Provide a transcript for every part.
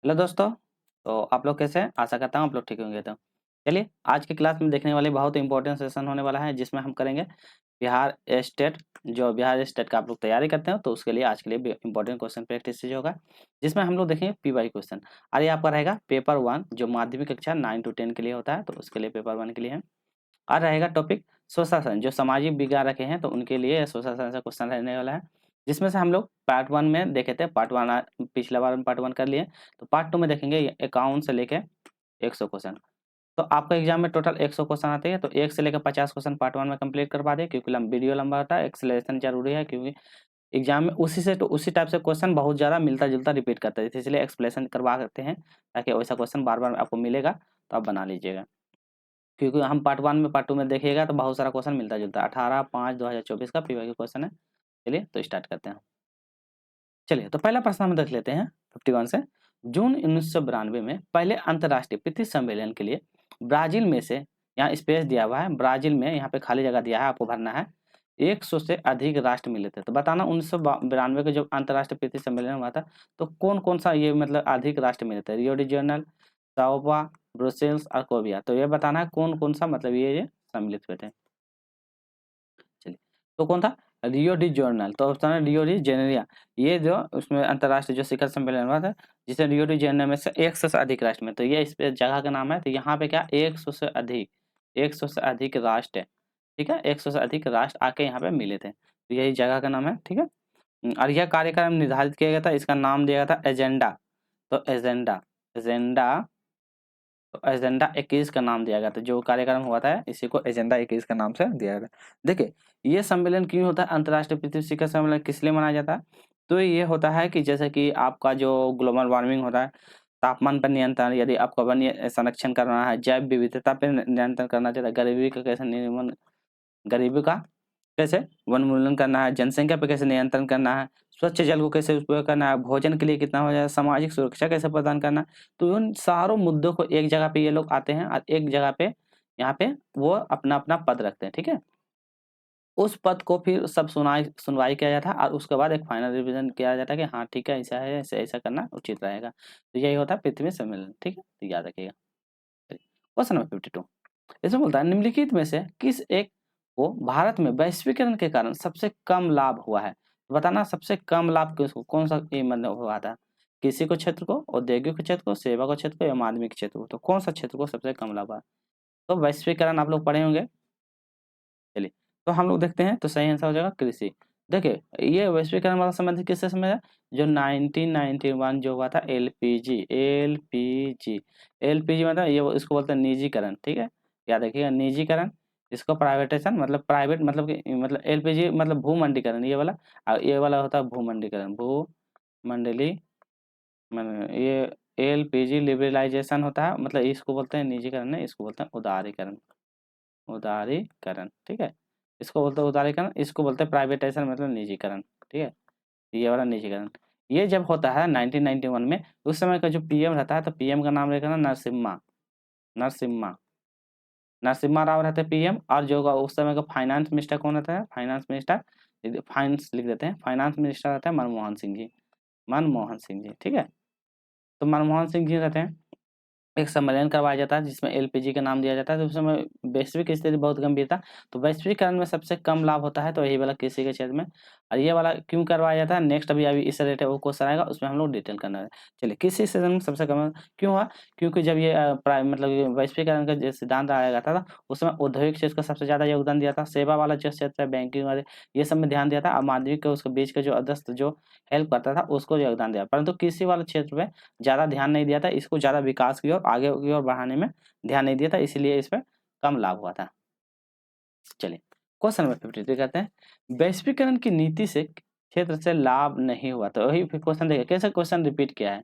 Hello दोस्तों। तो आप लोग कैसे हैं? आशा करता हूँ आप लोग ठीक होंगे। तो चलिए आज की क्लास में देखने वाले बहुत इंपॉर्टेंट सेशन होने वाला है, जिसमें हम करेंगे बिहार स्टेट। जो बिहार स्टेट का आप लोग तैयारी करते हो तो उसके लिए आज के लिए इंपॉर्टेंट क्वेश्चन प्रैक्टिस होगा, जिसमें हम लोग देखेंगे पीवाई क्वेश्चन। और ये आपका रहेगा पेपर 1, जो माध्यमिक कक्षा 9 to 10 के लिए होता है, तो उसके लिए पेपर 1 के लिए है। और रहेगा टॉपिक सोशल साइंस, जो सामाजिक विज्ञान रखे हैं तो उनके लिए सोशल साइंस का क्वेश्चन रहने वाला है, जिसमें से हम लोग पार्ट 1 में देखे थे। पार्ट 1 पिछला बार में पार्ट 1 कर लिए, तो पार्ट 2 में देखेंगे अकाउंट से लेके 100 क्वेश्चन। तो आपका एग्जाम में टोटल 100 क्वेश्चन आते हैं, तो 1 से लेकर 50 क्वेश्चन पार्ट 1 में कंप्लीट करवा दें, क्योंकि वीडियो लंबा होता है। एक्सेलरेशन जरूरी है, क्योंकि एग्जाम में उसी टाइप से क्वेश्चन बहुत ज़्यादा मिलता जुलता रिपीट करता है, इसलिए एक्सप्लेनेशन करवा करते हैं, ताकि वैसा क्वेश्चन बार बार आपको मिलेगा तो आप बना लीजिएगा। क्योंकि हम पार्ट 1 में पार्ट 2 में देखिएगा तो बहुत सारा क्वेश्चन मिलता जुलता है। 18/5/2024 का पीवाई क्वेश्चन है। चलिए तो स्टार्ट करते हैं। चलिए तो पहला प्रश्न हम देख लेते हैं 51 से। जून 1992 में पहले अंतर्राष्ट्रीय पृथ्वी सम्मेलन के लिए ब्राजील में से, यहाँ स्पेस दिया हुआ है, ब्राजील में यहाँ पे खाली जगह दिया है, आपको भरना है। 100 से अधिक राष्ट्र मिले थे। तो बताना 1992 के जब अंतर्राष्ट्रीय पृथ्वी सम्मेलन हुआ था, तो कौन कौन सा ये मतलब अधिक राष्ट्र मिले थे? रियो डी जर्नल, साओपा, ब्रुसेल्स और कोबिया। तो ये बताना है कौन कौन सा मतलब ये सम्मिलित हुए थे। चलिए, तो कौन था? Rio de journal. तो ऑप्शन है रियो डी जेनेरिया। ये जो उसमें अंतर्राष्ट्रीय जो शिखर सम्मेलन हुआ था, जिसे रियो डी जेनेरिया में से 100 से अधिक राष्ट्र में, तो ये इस पे जगह का नाम है। तो यहाँ पे क्या 100 से अधिक, 100 से अधिक राष्ट्र है, ठीक है। 100 से अधिक राष्ट्र आके यहाँ पे मिले थे, तो यही जगह का नाम है, ठीक है। और यह कार्यक्रम निर्धारित किया गया था, इसका नाम दिया गया था एजेंडा। तो एजेंडा, एजेंडा, तो एजेंडा 21 का नाम दिया गया था। जो कार्यक्रम हुआ था इसी को एजेंडा 21 का नाम से दिया गया। देखिए, ये सम्मेलन क्यों होता है? अंतर्राष्ट्रीय पृथ्वी शिखर सम्मेलन किस लिए मनाया जाता है? तो ये होता है कि जैसे कि आपका जो ग्लोबल वार्मिंग होता है, तापमान पर नियंत्रण, यदि आपको वन्य संरक्षण करना है, जैव विविधता पर नियंत्रण करना चाहता है, गरीबी का कैसे निर्मूलन, गरीबी का कैसे वनमूलन करना है, जनसंख्या पे कैसे नियंत्रण करना है, स्वच्छ जल को कैसे उपयोग करना है, भोजन के लिए कितना हो जाए, सामाजिक सुरक्षा कैसे प्रदान करना है। तो उन सारों मुद्दों को एक जगह पे ये लोग आते हैं और एक जगह पे यहाँ पे वो अपना-अपना पद रखते हैं, ठीक है? उस पद को फिर सब सुनवाई किया जाता है और उसके बाद एक फाइनल रिवीजन किया जाता है कि हाँ ठीक है, ऐसा है, ऐसा करना उचित रहेगा। तो यही होता है पृथ्वी सम्मेलन, ठीक है? तो याद रखिएगा। क्वेश्चन नंबर 52, इसमें बोलता है निम्नलिखित में से किस एक को भारत में वैश्वीकरण के कारण सबसे कम लाभ हुआ है? बताना सबसे कम लाभ किसको, कौन सा ये मतलब हुआ था? कृषि को क्षेत्र को, औद्योगिक को क्षेत्र को, सेवा को क्षेत्र को या माध्यमिक क्षेत्र को? तो कौन सा क्षेत्र को सबसे कम लाभ हुआ? तो वैश्वीकरण आप लोग पढ़े होंगे। चलिए, तो हम लोग देखते हैं, तो सही आंसर हो जाएगा कृषि। देखिए, ये वैश्वीकरण वाला संबंधित किससे संबंध है? जो 1991 जो हुआ था एलपीजी, एलपीजी, एलपीजी मतलब ये इसको बोलते हैं निजीकरण, ठीक है। याद रखिएगा निजीकरण, इसको प्राइवेटाइजेशन मतलब प्राइवेट मतलब कि मतलब एलपीजी मतलब भूमंडीकरण ये वाला, और ये वाला होता है भूमंडीकरण, भूमंडली ये एलपीजी लिबरलाइजेशन होता है, मतलब इसको बोलते हैं निजीकरण, नहीं इसको बोलते हैं उदारीकरण, उदारीकरण, ठीक है। इसको बोलते हैं उदारीकरण, इसको बोलते हैं प्राइवेटाइजेशन मतलब निजीकरण, ठीक है। ये वाला निजीकरण ये जब होता है 1991 में, उस समय का जो पीएम रहता है, तो पीएम का नाम रहेगा ना नरसिम्हा, नरसिम्हा, नरसिम्हा राव रहते हैं पीएम। और जो उस समय का फाइनेंस मिनिस्टर कौन रहता है? फाइनेंस मिनिस्टर, फाइनेंस लिख देते हैं, फाइनेंस मिनिस्टर रहता है मनमोहन सिंह जी, मनमोहन सिंह जी, ठीक है। तो मनमोहन सिंह जी रहते हैं। एक सम्मेलन करवाया जाता है जिसमें एलपीजी का नाम दिया जाता है। तो उस समय वैश्विक स्थिति बहुत गंभीर था, तो वैश्वीकरण में सबसे कम लाभ होता है, तो यही वाला कृषि के क्षेत्र में। और ये वाला क्यों करवाया जाता है, नेक्स्ट अभी इससे रिलेटेड वो क्वेश्चन आएगा, उसमें हम लोग डिटेल करना है। चलिए, कृषि क्षेत्र में सबसे कम क्यों हुआ? क्योंकि जब ये मतलब ये वैश्वीकरण का जो सिद्धांत आया जाता था, उस समय औद्योगिक क्षेत्र का सबसे ज्यादा योगदान दिया था। सेवा वाला जो क्षेत्र है, बैंकिंग वाले, ये सब में ध्यान दिया था। और माध्यमिक के उसके बीच का जो अदस्त जो हेल्प करता था, उसको योगदान दिया, परंतु कृषि वाले क्षेत्र में ज़्यादा ध्यान नहीं दिया था, इसको ज़्यादा विकास की ओर आगे की ओर बढ़ाने में ध्यान नहीं दिया था, इसीलिए इस पे कम लाभ हुआ था। चलिए, क्वेश्चन नंबर 53 कहते हैं वैश्वीकरण की नीति से क्षेत्र से लाभ नहीं हुआ। तो वही क्वेश्चन देखिए कैसे क्वेश्चन रिपीट किया है।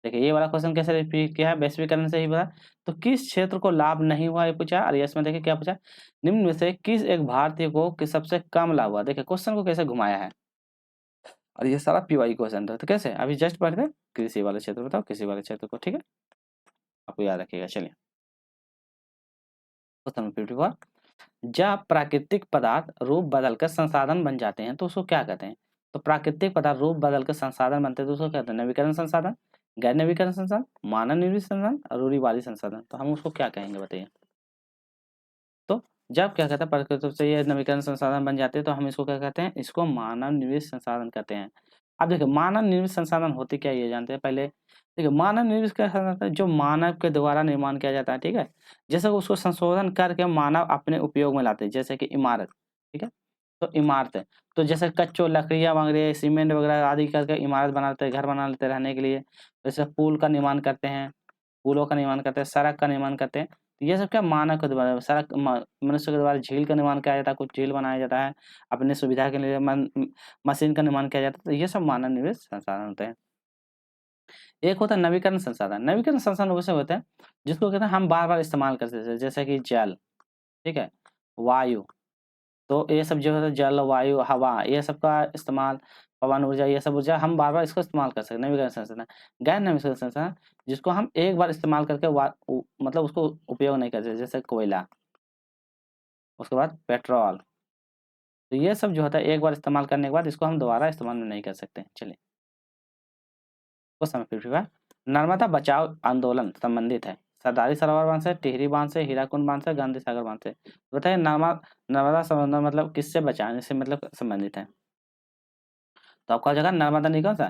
देखिए, ये वाला क्वेश्चन कैसे रिपीट किया है, वैश्वीकरण से ही बता। तो किस क्षेत्र को लाभ नहीं हुआ ये पूछा, और इसमें देखिए क्या पूछा, निम्न में से किस एक भारतीय को कि सबसे कम लाभ हुआ। देखिए क्वेश्चन को कैसे घुमाया है, और ये सारा पीवाई क्वेश्चन था। तो कैसे अभी जस्ट पढ़ दे, कृषि वाले क्षेत्र बताओ, कृषि वाले क्षेत्र को, ठीक है, आपको याद रखिएगा। चलिए, क्वेश्चन नंबर 54, जब प्राकृतिक पदार्थ रूप बदलकर संसाधन बन जाते हैं तो उसको क्या कहते हैं? तो प्राकृतिक पदार्थ रूप बदलकर संसाधन बनते हैं तो उसको कहते हैं नवीकरण संसाधन, गैर नवीकरण संसाधन, मानव निर्मित संसाधन और रूढ़िवादी संसाधन। तो हम उसको क्या कहेंगे बताइए। तो जब क्या कहते हैं प्राकृतिक रूप से ये नवीकरण संसाधन बन जाते हैं तो हम इसको क्या कहते हैं, इसको मानव निर्मित संसाधन कहते हैं। अब देखिए मानव निर्मित संसाधन होते क्या ये जानते हैं पहले। देखिए मानव निर्मित क्या होता है, जो मानव के द्वारा निर्माण किया जाता है, ठीक है। जैसे उसको संशोधन करके मानव अपने उपयोग में लाते हैं, जैसे कि इमारत, ठीक है। तो इमारत है, तो जैसे कच्चो लकड़ियाँ वगैरह सीमेंट वगैरह आदि करके इमारत बनाते हैं, घर बना लेते हैं रहने के लिए। जैसे पुल का निर्माण करते हैं, पुलों का निर्माण करते हैं, सड़क का निर्माण करते हैं। तो ये सब क्या मानव के द्वारा, सड़क मनुष्य के द्वारा झील का निर्माण किया जाता है, कुछ झील बनाया जाता है अपने सुविधा के लिए, मशीन का निर्माण किया जाता है। तो ये सब मानव निर्मित संसाधन होते हैं। एक होता है नवीकरण संसाधन। नवीकरण संसाधन वैसे होते हैं जिसको कहते हैं हम बार बार इस्तेमाल करते हैं, जैसे कि जल, ठीक है, वायु। तो ये सब जो है जल वायु हवा ये सब का इस्तेमाल, पवन ऊर्जा, ये सब ऊर्जा हम बार बार इसको इस्तेमाल कर सकते हैं, नवीकरण संसाधन। गैर नवीकरण संसाधन जिसको हम एक बार इस्तेमाल करके मतलब उसको उपयोग नहीं करते, जैसे कोयला, उसके बाद पेट्रोल। तो ये सब जो होता है एक बार इस्तेमाल करने के बाद इसको हम दोबारा इस्तेमाल नहीं कर सकते। चलिए क्वेश्चन 55, नर्मदा बचाओ आंदोलन संबंधित है सरदारी सरोवर बांध से, टिहरी बांध से, हीराकुंड बांध से, गांधी सागर बांध से। बताइए नर्मदा संबंध मतलब किससे बचाने से मतलब संबंधित है। तो आपका हो जाएगा नर्मदा नहीं, कौन सा,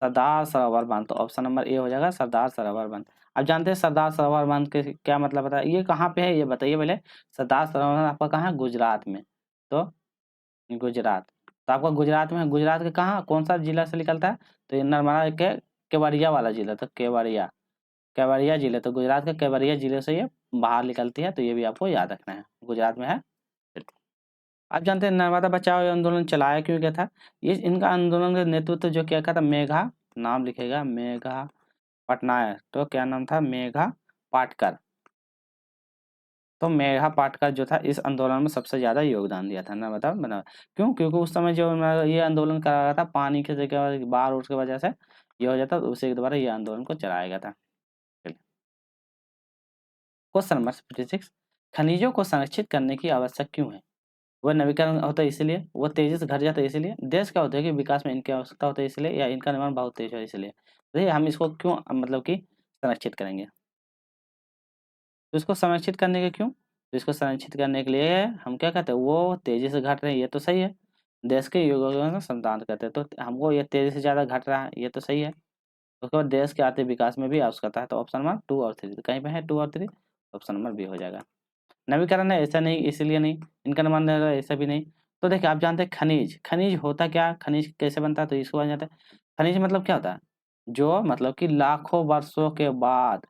सरदार सरोवर बांध। तो ऑप्शन नंबर ए हो जाएगा सरदार सरोवर बांध। अब जानते हैं सरदार सरोवर बांध के क्या मतलब बता, ये कहाँ पे है ये बताइए पहले। सरदार सरोवर बांध आपका कहाँ है, गुजरात में। तो गुजरात, तो आपका गुजरात में है, गुजरात के कहाँ कौन सा जिला से निकलता है, तो ये नर्मदा के केवड़िया वाला जिला, तो केवड़िया, केवड़िया जिले, तो गुजरात के केवड़िया जिले से ये बाहर निकलती है। तो ये भी आपको याद रखना है, गुजरात में है। आप जानते हैं नर्मदा बचाओ आंदोलन चलाया क्यों गया था। ये इनका आंदोलन का नेतृत्व जो किया था मेघा, नाम लिखेगा मेघा पटनायक। तो क्या नाम था, मेघा पाटकर। तो मेघा पाटकर जो था इस आंदोलन में सबसे ज्यादा योगदान दिया था नर्मदा बना। क्यों, क्योंकि उस समय जो ये आंदोलन करा रहा था पानी के जगह बाढ़ उठ की वजह से ये हो जाता, तो उसी के द्वारा ये आंदोलन को चलाया गया था। क्वेश्चन नंबर 56, खनिजों को संरक्षित करने की आवश्यक क्यों है। वह नवीकरण होता है इसलिए, वो तेजी से घट जाता है इसलिए, देश का औद्योगिक विकास में इनकी आवश्यकता होता है इसलिए, या इनका निर्माण बहुत तेज है इसलिए। देखिए हम इसको क्यों मतलब कि संरक्षित करेंगे। तो इसको संरक्षित करने के क्यों, तो इसको संरक्षित करने के लिए हम क्या कहते हैं, वो तेजी से घट रहे हैं ये तो सही है, देश के योगदान का संतान कहते हैं। तो हमको ये तेजी से ज़्यादा घट रहा है ये तो सही है। उसके बाद देश के आर्थिक विकास में भी आवश्यकता है। तो ऑप्शन नंबर 2 और 3 कहीं पे है 2 और 3, ऑप्शन नंबर बी हो जाएगा। नवीकरण है ऐसा नहीं इसलिए नहीं, इनका निर्माण ऐसा भी नहीं। तो देखिए आप जानते हैं खनिज, खनिज होता क्या, खनिज कैसे बनता है, तो इसको बन जाता है। खनिज मतलब क्या होता है, जो मतलब कि लाखों वर्षों के बाद,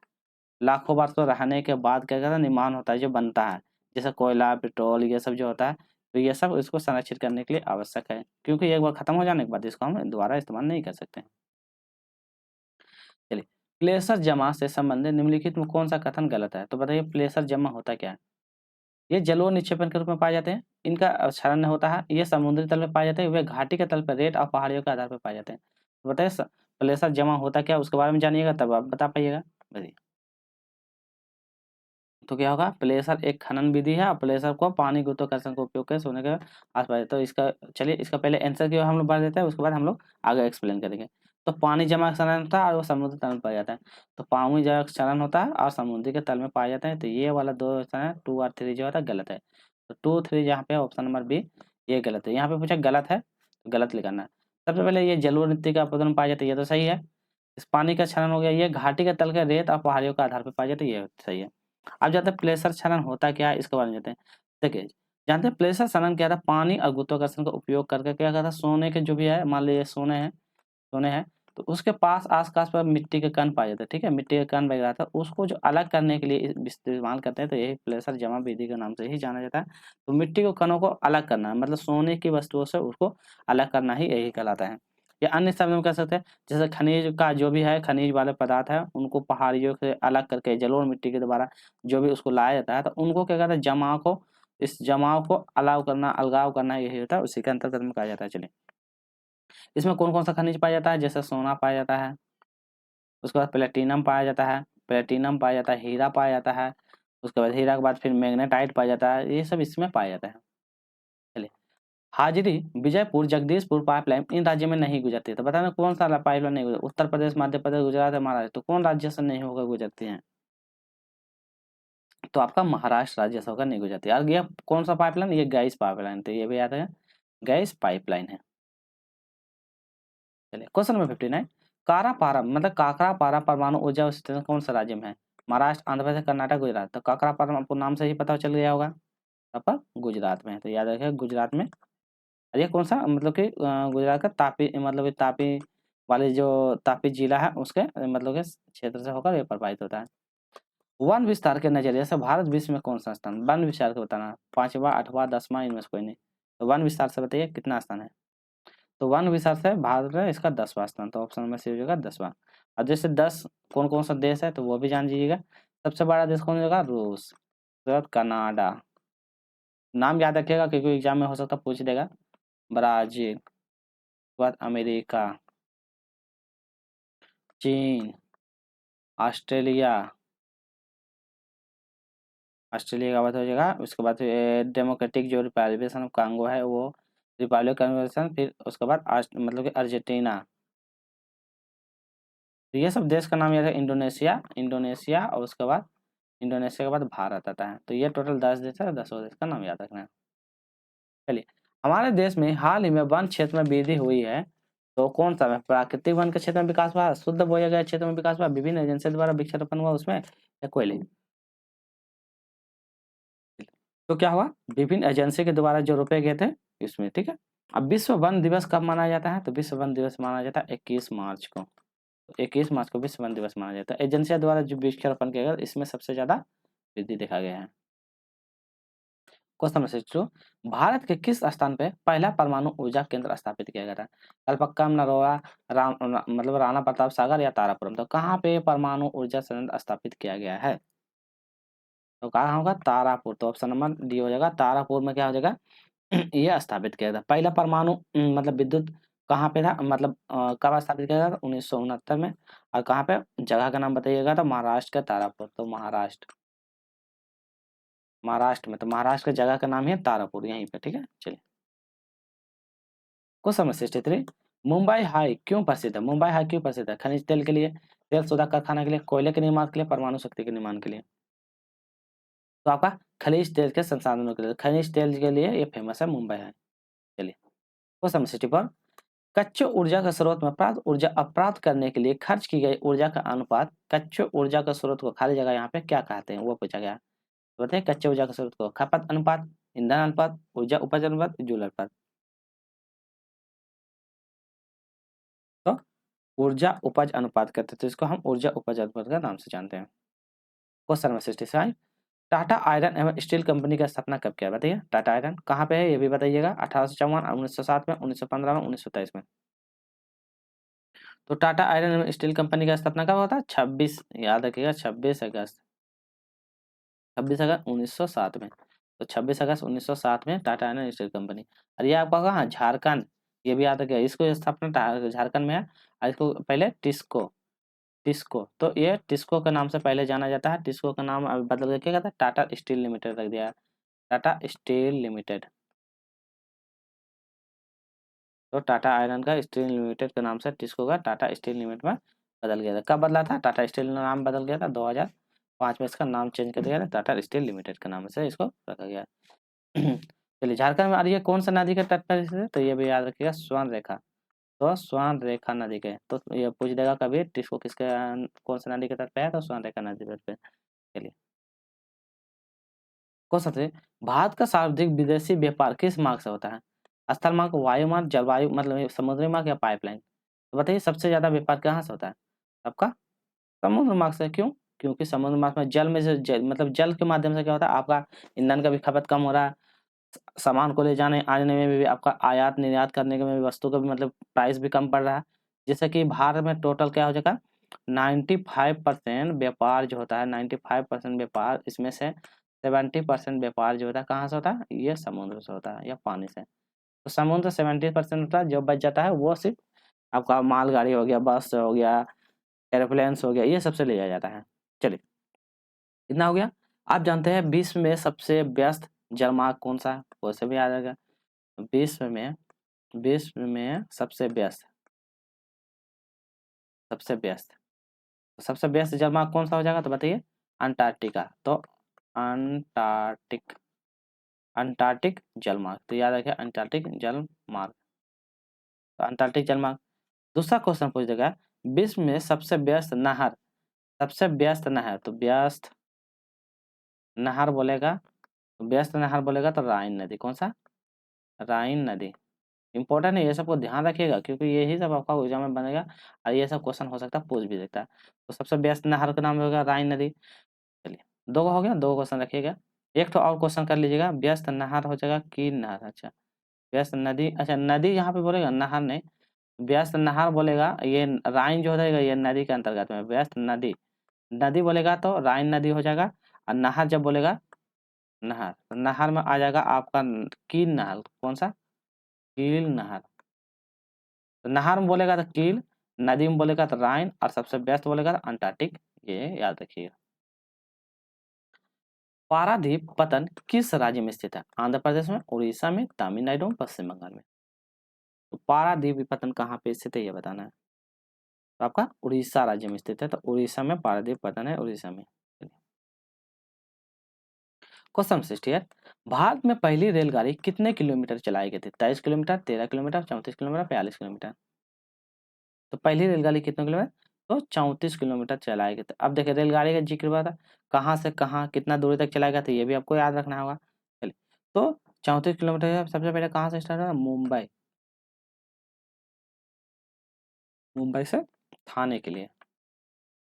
लाखों वर्षों रहने के बाद क्या कहता है निर्माण होता है, जो बनता है, जैसे कोयला पेट्रोल ये सब जो होता है। तो ये सब इसको संरक्षित करने के लिए आवश्यक है, क्योंकि एक बार खत्म हो जाने के बाद इसको हम दोबारा इस्तेमाल नहीं कर सकते। चलिए, प्लेसर जमा से संबंधित निम्नलिखित में कौन सा कथन गलत है। तो बताइए प्लेसर जमा होता क्या है। ये जलोढ़ निक्षेपण के रूप में पाए जाते हैं, इनका क्षरण होता है, ये समुद्री तल पे पाए जाते हैं, वे घाटी के तल पर रेत और पहाड़ियों के आधार पर पाए जाते हैं। तो बताइए प्लेसर जमा होता क्या, उसके बारे में जानिएगा तब आप बता पाइएगा। बताइए तो क्या होगा, प्लेसर एक खनन विधि है और प्लेसर को पानी गुरुत्वाकर्षण का उपयोग कर सोने के आसपास। तो इसका चलिए इसका पहले आंसर की ओर हम लोग बढ़ देते हैं, उसके बाद हम लोग आगे एक्सप्लेन करेंगे। तो पानी जमा क्षरण होता है और वो समुद्र तल में पाया जाता है। तो पानी जमा क्षरण होता है और समुद्र के तल में पाया जाता है। तो ये वाला दो ऑप्शन है 2 और 3 जो होता है गलत है। तो 2 3 यहाँ पे ऑप्शन नंबर बी ये गलत है। यहाँ पे पूछा गलत है तो गलत लिखना है। सबसे पहले ये जलोढ़ मिट्टी का पतन पाया जाता है ये तो सही है। इस पानी का क्षरण हो गया, ये घाटी के तल के रेत और पहाड़ियों के आधार पर पाया जाता है ये सही है। अब जानते हैं प्लेसर क्षरण होता क्या है, इसके बारे में जानते हैं। देखिए जानते हैं प्लेसर क्षरण क्या था, पानी और गुरुत्वाकर्षण का उपयोग करके क्या करता है, सोने के जो भी है मान लीजिए सोने हैं, तो उसके पास आसपास पर मिट्टी के कण पाए जाते हैं, ठीक है, मिट्टी के कण वगैरह था उसको जो अलग करने के लिए इस्तेमाल करते हैं। तो यही प्लेसर जमा विधि के नाम से ही जाना जाता है। तो मिट्टी के कणों को अलग करना है, मतलब सोने की वस्तुओं से उसको अलग करना ही यही कहलाता है। या अन्य शब्द में कह सकते हैं जैसे खनिज का जो भी है, खनिज वाले पदार्थ है उनको पहाड़ियों से अलग करके जलोढ़ मिट्टी के द्वारा जो भी उसको लाया जाता है, तो उनको क्या कहते हैं, जमाव को, इस जमाव को अलाव करना, अलगाव करना यही होता है, उसी के अंतर्गत में कहा जाता है। चलिए इसमें कौन कौन सा खनिज पाया जाता है, जैसे सोना पाया जाता है, उसके बाद प्लेटिनम पाया जाता है, प्लेटिनम पाया जाता है, हीरा पाया जाता है, उसके बाद हीरा के बाद फिर मैग्नेटाइट पाया जाता है, ये सब इसमें पाया जाता है। चलिए हाजिरी, विजयपुर, जगदीशपुर पाइपलाइन इन राज्यों में नहीं गुजरती है। तो बताना कौन सा पाइपलाइन नहीं गुजरती? उत्तर प्रदेश, मध्य प्रदेश, गुजरात या महाराष्ट्र। तो कौन राज्य से नहीं होकर गुजरती है? तो आपका महाराष्ट्र राज्य से होकर नहीं गुजरती। यार ये कौन सा पाइपलाइन? ये गैस पाइपलाइन। तो ये भी याद है, गैस पाइपलाइन है। चलिए क्वेश्चन नंबर 59, कारापारा मतलब काकरापारा परमाणु ऊर्जा स्टेशन कौन सा राज्य में है? महाराष्ट्र, आंध्र प्रदेश, कर्नाटक, गुजरात। तो काकरापारा आपको नाम से ही पता चल गया होगा, पर गुजरात में है। तो याद रखिए गुजरात में। और ये कौन सा मतलब कि गुजरात का तापी मतलब तापी वाले जो तापी जिला है उसके मतलब के क्षेत्र से होकर ये प्रभावित होता है। वन विस्तार के नजरिए से भारत विश्व में कौन सा स्थान? वन विस्तार को बताना, 5वां, 8वां, 10वां, इनमें से कोई नहीं। तो वन विस्तार से बताइए कितना स्थान है? तो वन विस्तार से भारत है इसका 10वां स्थान। तो ऑप्शन में सी हो जाएगा 10वां। और जैसे 10 कौन कौन सा देश है तो वो भी जान लीजिएगा। सबसे बड़ा देश कौन होगा? रूस, कनाडा। नाम याद रखिएगा क्योंकि एग्जाम में हो सकता पूछ देगा। ब्राजील, बाद अमेरिका, चीन, ऑस्ट्रेलिया। ऑस्ट्रेलिया का बात हो जाएगा। उसके बाद डेमोक्रेटिक जो रिपब्लिक ऑफ कांगो है वो रिपब्लिक कन्वर्सन। फिर उसके बाद मतलब कि अर्जेंटीना। तो ये सब देश का नाम याद है। इंडोनेशिया, इंडोनेशिया और उसके बाद इंडोनेशिया के बाद भारत आता है। तो ये टोटल 10 देश है, 10 देश का नाम याद रखना है। चलिए, हमारे देश में हाल ही में वन क्षेत्र में वृद्धि हुई है। तो कौन सा है? प्राकृतिक वन के क्षेत्र में विकास हुआ, शुद्ध बोया गया क्षेत्र में विकास हुआ, विभिन्न एजेंसी द्वारा वृक्षारोपण हुआ उसमें, या कोयले? तो क्या हुआ? विभिन्न एजेंसी के द्वारा जो रोपे गए थे इसमें, ठीक है। अब विश्व वन दिवस कब मनाया जाता है? तो विश्व वन दिवस माना जाता है 21 मार्च को। 21 मार्च को विश्व वन दिवस माना जाता है। एजेंसियों द्वारा जो वृक्षारोपण किया गया इसमें सबसे ज्यादा वृद्धि देखा गया है। क्वेश्चन नंबर 62, भारत के किस स्थान पे पहला परमाणु ऊर्जा केंद्र स्थापित किया गया था? कलपक्कम, नरोरा, मतलब राणा प्रताप सागर या तारापुरम। तो कहाँ पे परमाणु ऊर्जा संयंत्र स्थापित किया गया है? तो कहाँ होगा? तारापुर। तो ऑप्शन नंबर डी हो जाएगा। तारापुर में क्या हो जाएगा? ये स्थापित किया था पहला परमाणु मतलब विद्युत कहाँ पे था? मतलब कब स्थापित किया था? 1969 में। और कहाँ पे? जगह का नाम बताइएगा। तो महाराष्ट्र का तारापुर। तो महाराष्ट्र, महाराष्ट्र में। तो महाराष्ट्र की जगह का नाम है तारापुर, यहीं पे, ठीक है। चलिए क्वेश्चन नंबर 63, मुंबई हाई क्यों प्रसिद्ध है? मुंबई हाई क्यों प्रसिद्ध है? खनिज तेल के लिए, तेल शोधक कारखाना के लिए, कोयले के निर्माण के लिए, परमाणु शक्ति के निर्माण के लिए। तो आपका खनिज तेल के संसाधनों के लिए, खनिज तेल के लिए ये फेमस है मुंबई हाई। चलिए क्वेश्चन नंबर 64, कच्चे ऊर्जा का स्रोत में प्राप्त ऊर्जा अप्राप्त करने के लिए खर्च की गई ऊर्जा का अनुपात कच्चे ऊर्जा का स्रोत को खाली जगह यहाँ पे क्या कहते हैं वो पूछा गया। तो बताइए कच्चे ऊर्जा का स्रोत को खपत अनुपात, ईंधन अनुपात, ऊर्जा उपज अनुपात, जूल अनुपात। तो ऊर्जा उपज अनुपात कहते हैं। तो इसको हम ऊर्जा उपज अनुपात का नाम से जानते हैं। क्वेश्चन नंबर 65, टाटा आयरन एवं स्टील कंपनी का स्थापना कब किया? बताइए टाटा आयरन कहाँ पे है ये भी बताइएगा। 1854, 1907 में, 1915 में, 1923 में। तो टाटा आयरन एवं स्टील कंपनी का स्थापना कब होता है? 26, याद रखिएगा 26 अगस्त, 26 अगस्त 1907 में। तो 26 अगस्त 1907 में टाटा आयरन स्टील कंपनी। और ये आपका कहाँ? झारखंड। ये भी याद रखिएगा। इसको स्थापना झारखंड में है। और इसको पहले टिस्को, टिस्को। तो ये टिस्को के नाम से पहले जाना जाता है। टिस्को का नाम अभी बदल के क्या कहता है? टाटा स्टील लिमिटेड रख दिया है। Tata steel limited. तो टाटा आयरन का स्टील लिमिटेड के नाम से टिस्को का टाटा स्टील लिमिटेड में बदल गया था। कब बदला था? टाटा स्टील नाम बदल गया था 2005 में। इसका नाम चेंज कर दिया था, टाटा स्टील लिमिटेड के नाम से इसको रखा गया। चलिए झारखंड में आ रही है कौन सा नदी के तट पर स्थित? तो ये भी याद रखिएगा स्वर्ण रेखा। तो स्वर्ण रेखा नदी के, तो ये पूछ देगा कभी टिस्को किसके कौन सा नदी के तट पे है? तो स्वर्ण रेखा नदी के तट पे। चलिए क्वेश्चन से, भारत का सर्वाधिक विदेशी व्यापार किस मार्ग से होता है? स्थल मार्ग, वायु मार्ग, जलवायु मतलब समुद्री मार्ग या पाइपलाइन। तो बताइए सबसे ज्यादा व्यापार कहाँ से होता है आपका? समुद्र मार्ग से। क्यों? क्योंकि समुद्र मार्ग में जल में से मतलब जल के माध्यम से क्या होता है आपका ईंधन का भी खपत कम हो रहा है। सामान को ले जाने आने में भी आपका आयात निर्यात करने में भी वस्तु का भी मतलब प्राइस भी कम पड़ रहा है। जैसे कि भारत में टोटल क्या हो जाएगा? 95% व्यापार जो होता है, 95% व्यापार, इसमें से 70% व्यापार जो होता है कहाँ से होता है? ये समुद्र से होता है या पानी से। तो समुद्र 70% होता है, जो बच जाता है वो सिर्फ आपका मालगाड़ी हो गया, बस हो गया, एरोप्लेन्स हो गया, ये सबसे लिया जाता है। चलिए इतना हो गया। आप जानते हैं विश्व में सबसे व्यस्त जलमार्ग कौन सा है? वो से भी याद रहेगा। विश्व में सबसे व्यस्त सबसे व्यस्त जलमार्ग कौन सा हो जाएगा, तो बताइए। अंटार्कटिका। तो अंटार्कटिक जलमार्ग, तो याद रखिए अंटार्कटिक जलमार्ग। तो अंटार्कटिक जलमार्ग। दूसरा क्वेश्चन पूछ देगा, विश्व में सबसे व्यस्त नहर, तो व्यस्त नहर बोलेगा तो राइन नदी। कौन सा? राइन नदी। इंपॉर्टेंट है, ये सबको ध्यान रखिएगा क्योंकि यही सब आपका एग्जाम में बनेगा और ये सब क्वेश्चन हो सकता है, पूछ भी सकता है। तो सबसे व्यस्त नहर का नाम होगा राइन नदी। चलिए, दो हो गया, दो क्वेश्चन रखिएगा। एक तो और क्वेश्चन कर लीजिएगा, व्यस्त नहर हो जाएगा कील नहर। अच्छा, व्यस्त नदी, अच्छा नदी यहाँ पे बोलेगा, नहर नहीं। व्यस्त नहर बोलेगा, ये राइन जो हो जाएगा ये नदी के अंतर्गत में। व्यस्त नदी, नदी बोलेगा तो राइन नदी हो जाएगा। और नहर जब बोलेगा, नहर, तो नहर में आ जाएगा आपका कील नहर। कौन सा? कील नहर। तो नहर में बोलेगा तो कील, नदी में बोलेगा तो राइन, और सबसे बेस्ट बोलेगा तो अंटार्कटिक। ये याद रखिएगा। पारादीप पतन किस राज्य में स्थित है? आंध्र प्रदेश में, उड़ीसा में, तमिलनाडु में, पश्चिम बंगाल में। तो पारादीप पतन कहाँ पे स्थित है ये बताना है। तो आपका उड़ीसा राज्य में स्थित है, तो उड़ीसा में पारादीप पतन है, उड़ीसा में। क्वेश्चन 68, भारत में पहली रेलगाड़ी कितने किलोमीटर चलाई गई थी? 23 किलोमीटर, 13 किलोमीटर, 34 किलोमीटर, 42 किलोमीटर। तो पहली रेलगाड़ी कितने किलोमीटर? तो 34 किलोमीटर चलाई गई थी। अब देखिए रेलगाड़ी का जिक्र हुआ था, कहाँ से कहाँ कितना दूरी तक चलाया गया था, ये भी आपको याद रखना होगा। चलिए, तो 34 किलोमीटर सबसे पहले कहाँ से स्टार्ट हुआ? मुंबई से थाने के लिए।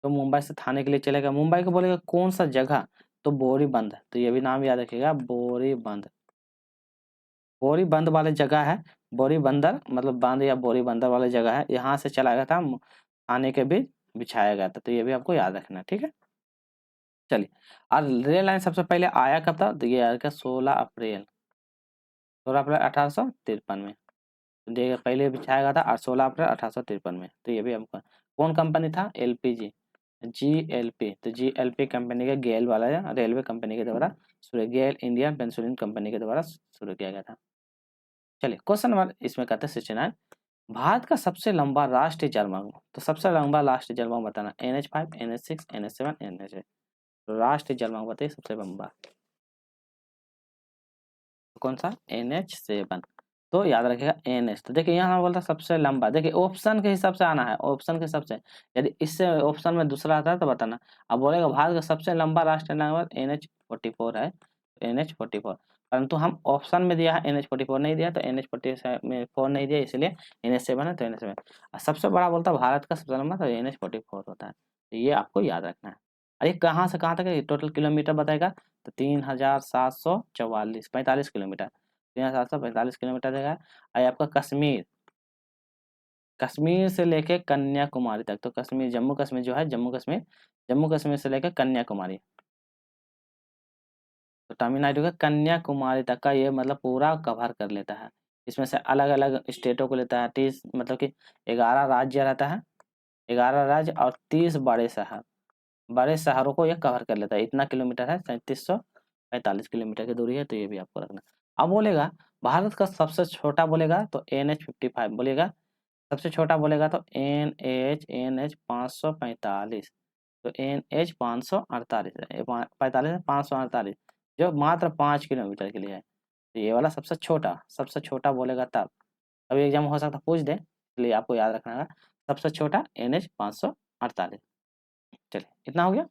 तो मुंबई से थाने के लिए चलेगा। मुंबई को बोलेगा कौन सा जगह? तो बोरीबंद। तो ये भी नाम याद रखिएगा, बोरीबंद। बोरीबंद वाले जगह है, बोरी बंदर मतलब बांध या बोरी बंदर वाले जगह है, यहाँ से चला गया था, थाने के बीच बिछाया गया था। तो ये भी आपको याद रखना है, ठीक है। चलिए, और रेल लाइन सबसे पहले आया कब था? तो ये आया 16 अप्रैल 1853 में। तो देखिए पहले बिछाया गया था और 16 अप्रैल 1853 में। तो ये भी हमको, कौन कंपनी था? LPG, GLP. तो जीएलपी कंपनी का गेल वाला है, रेलवे कंपनी के द्वारा शुरू, गेल इंडियन पेंसिलिन कंपनी के द्वारा शुरू किया गया था। चलिए, क्वेश्चन नंबर इसमें कहते हैं 69, भारत का सबसे लंबा राष्ट्रीय जलमार्ग। तो सबसे लंबा राष्ट्रीय जलमार्ग बताना, NH5, NH6, NH7, NH8। राष्ट्रीय जलमार्ग बताइए सबसे लंबा। कौन सा? NH7। तो याद रखिएगा NH। तो देखिए यहाँ बोलता सबसे लंबा, देखिए ऑप्शन के हिसाब से आना है, ऑप्शन के हिसाब से। यदि इससे ऑप्शन में दूसरा आता है तो बताना। अब बोलेगा भारत का सबसे लंबा राष्ट्रीय जलमार्ग NH44 है, NH44। परंतु हम ऑप्शन में दिया है NH44 नहीं दिया, तो NH44 नहीं दिया, इसलिए NH7 है, तो NH7। सबसे बड़ा बोलता है भारत का सबसे लंबा, तो NH44 होता है। तो ये आपको याद रखना है। अरे कहाँ से कहाँ तक है टोटल किलोमीटर बताएगा? तो 3744 किलोमीटर, 3745 किलोमीटर देगा। और आपका कश्मीर, कश्मीर से लेके कन्याकुमारी तक, तो कश्मीर जम्मू कश्मीर जो है, जम्मू कश्मीर से लेकर कन्याकुमारी, तो तमिलनाडु का कन्याकुमारी तक का ये मतलब पूरा कवर कर लेता है। इसमें से अलग अलग स्टेटों को लेता है, 30 मतलब कि 11 राज्य रहता है, 11 राज्य और 30 बड़े शहरों को ये कवर कर लेता है। इतना किलोमीटर है, 3745 किलोमीटर की दूरी है। तो ये भी आपको रखना। अब बोलेगा भारत का सबसे छोटा, बोलेगा तो NH55 बोलेगा, सबसे छोटा बोलेगा तो NH 545। तो NH 548 45 548, जो मात्र 5 किलोमीटर के लिए है। तो ये वाला सबसे छोटा बोलेगा तब। अभी एग्जाम हो सकता है पूछ दे, इसलिए आपको याद रखना है सबसे छोटा NH 548। चलिए, इतना हो गया।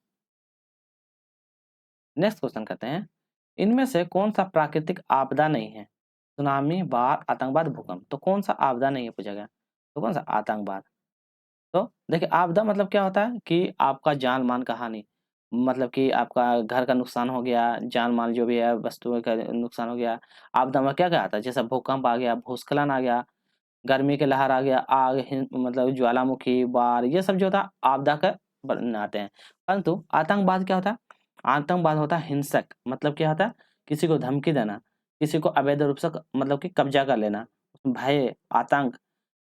नेक्स्ट क्वेश्चन करते हैं, इनमें से कौन सा प्राकृतिक आपदा नहीं है? सुनामी, बाढ़, आतंकवाद, भूकंप। तो कौन सा आपदा नहीं है पूछा गया? तो कौन सा? आतंकवाद। तो देखिए आपदा मतलब क्या होता है कि आपका जान मान का हानि, मतलब कि आपका घर का नुकसान हो गया, जान माल जो भी है वस्तुओं का नुकसान हो गया। आपदा में क्या क्या आता है? जैसे भूकंप आ गया, भूस्खलन आ गया, गर्मी के लहर आ गया, आग मतलब ज्वालामुखी, बाढ़, ये सब जो होता है आपदा का बनाते हैं। परंतु आतंकवाद क्या होता है? आतंकवाद होता है हिंसक, मतलब क्या होता है? किसी को धमकी देना, किसी को अवैध रूप से मतलब कि कब्जा कर लेना, भय आतंक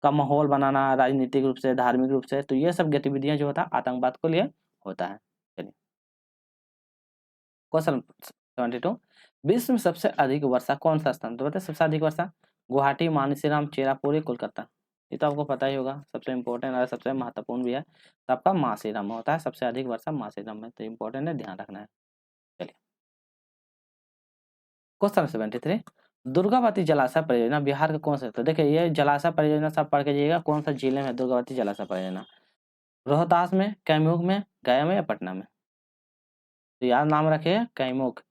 का माहौल बनाना, राजनीतिक रूप से, धार्मिक रूप से। तो ये सब गतिविधियां जो होता है आतंकवाद को लिए होता है। चलिए, क्वेश्चन 72, विश्व में सबसे अधिक वर्षा कौन सा स्थान? तो बताए सबसे अधिक वर्षा गुवाहाटी, मानसीराम, चेरापुरी, कोलकाता। ये तो आपको पता ही होगा, सबसे इम्पोर्टेंट और सबसे महत्वपूर्ण भी है। तो आपका मासीराम होता है, सबसे अधिक वर्षा मासीराम में, तो इम्पोर्टेंट है, ध्यान रखना है। चलिए क्वेश्चन 73, दुर्गावती जलाशय परियोजना बिहार का कौन सा? तो देखिए ये जलाशय परियोजना सब पढ़ के जाइएगा, कौन सा जिले में दुर्गावती जलाशय परियोजना? रोहतास में, कैमूर में, गया में या पटना में? तो यार नाम रखिए कैमूर,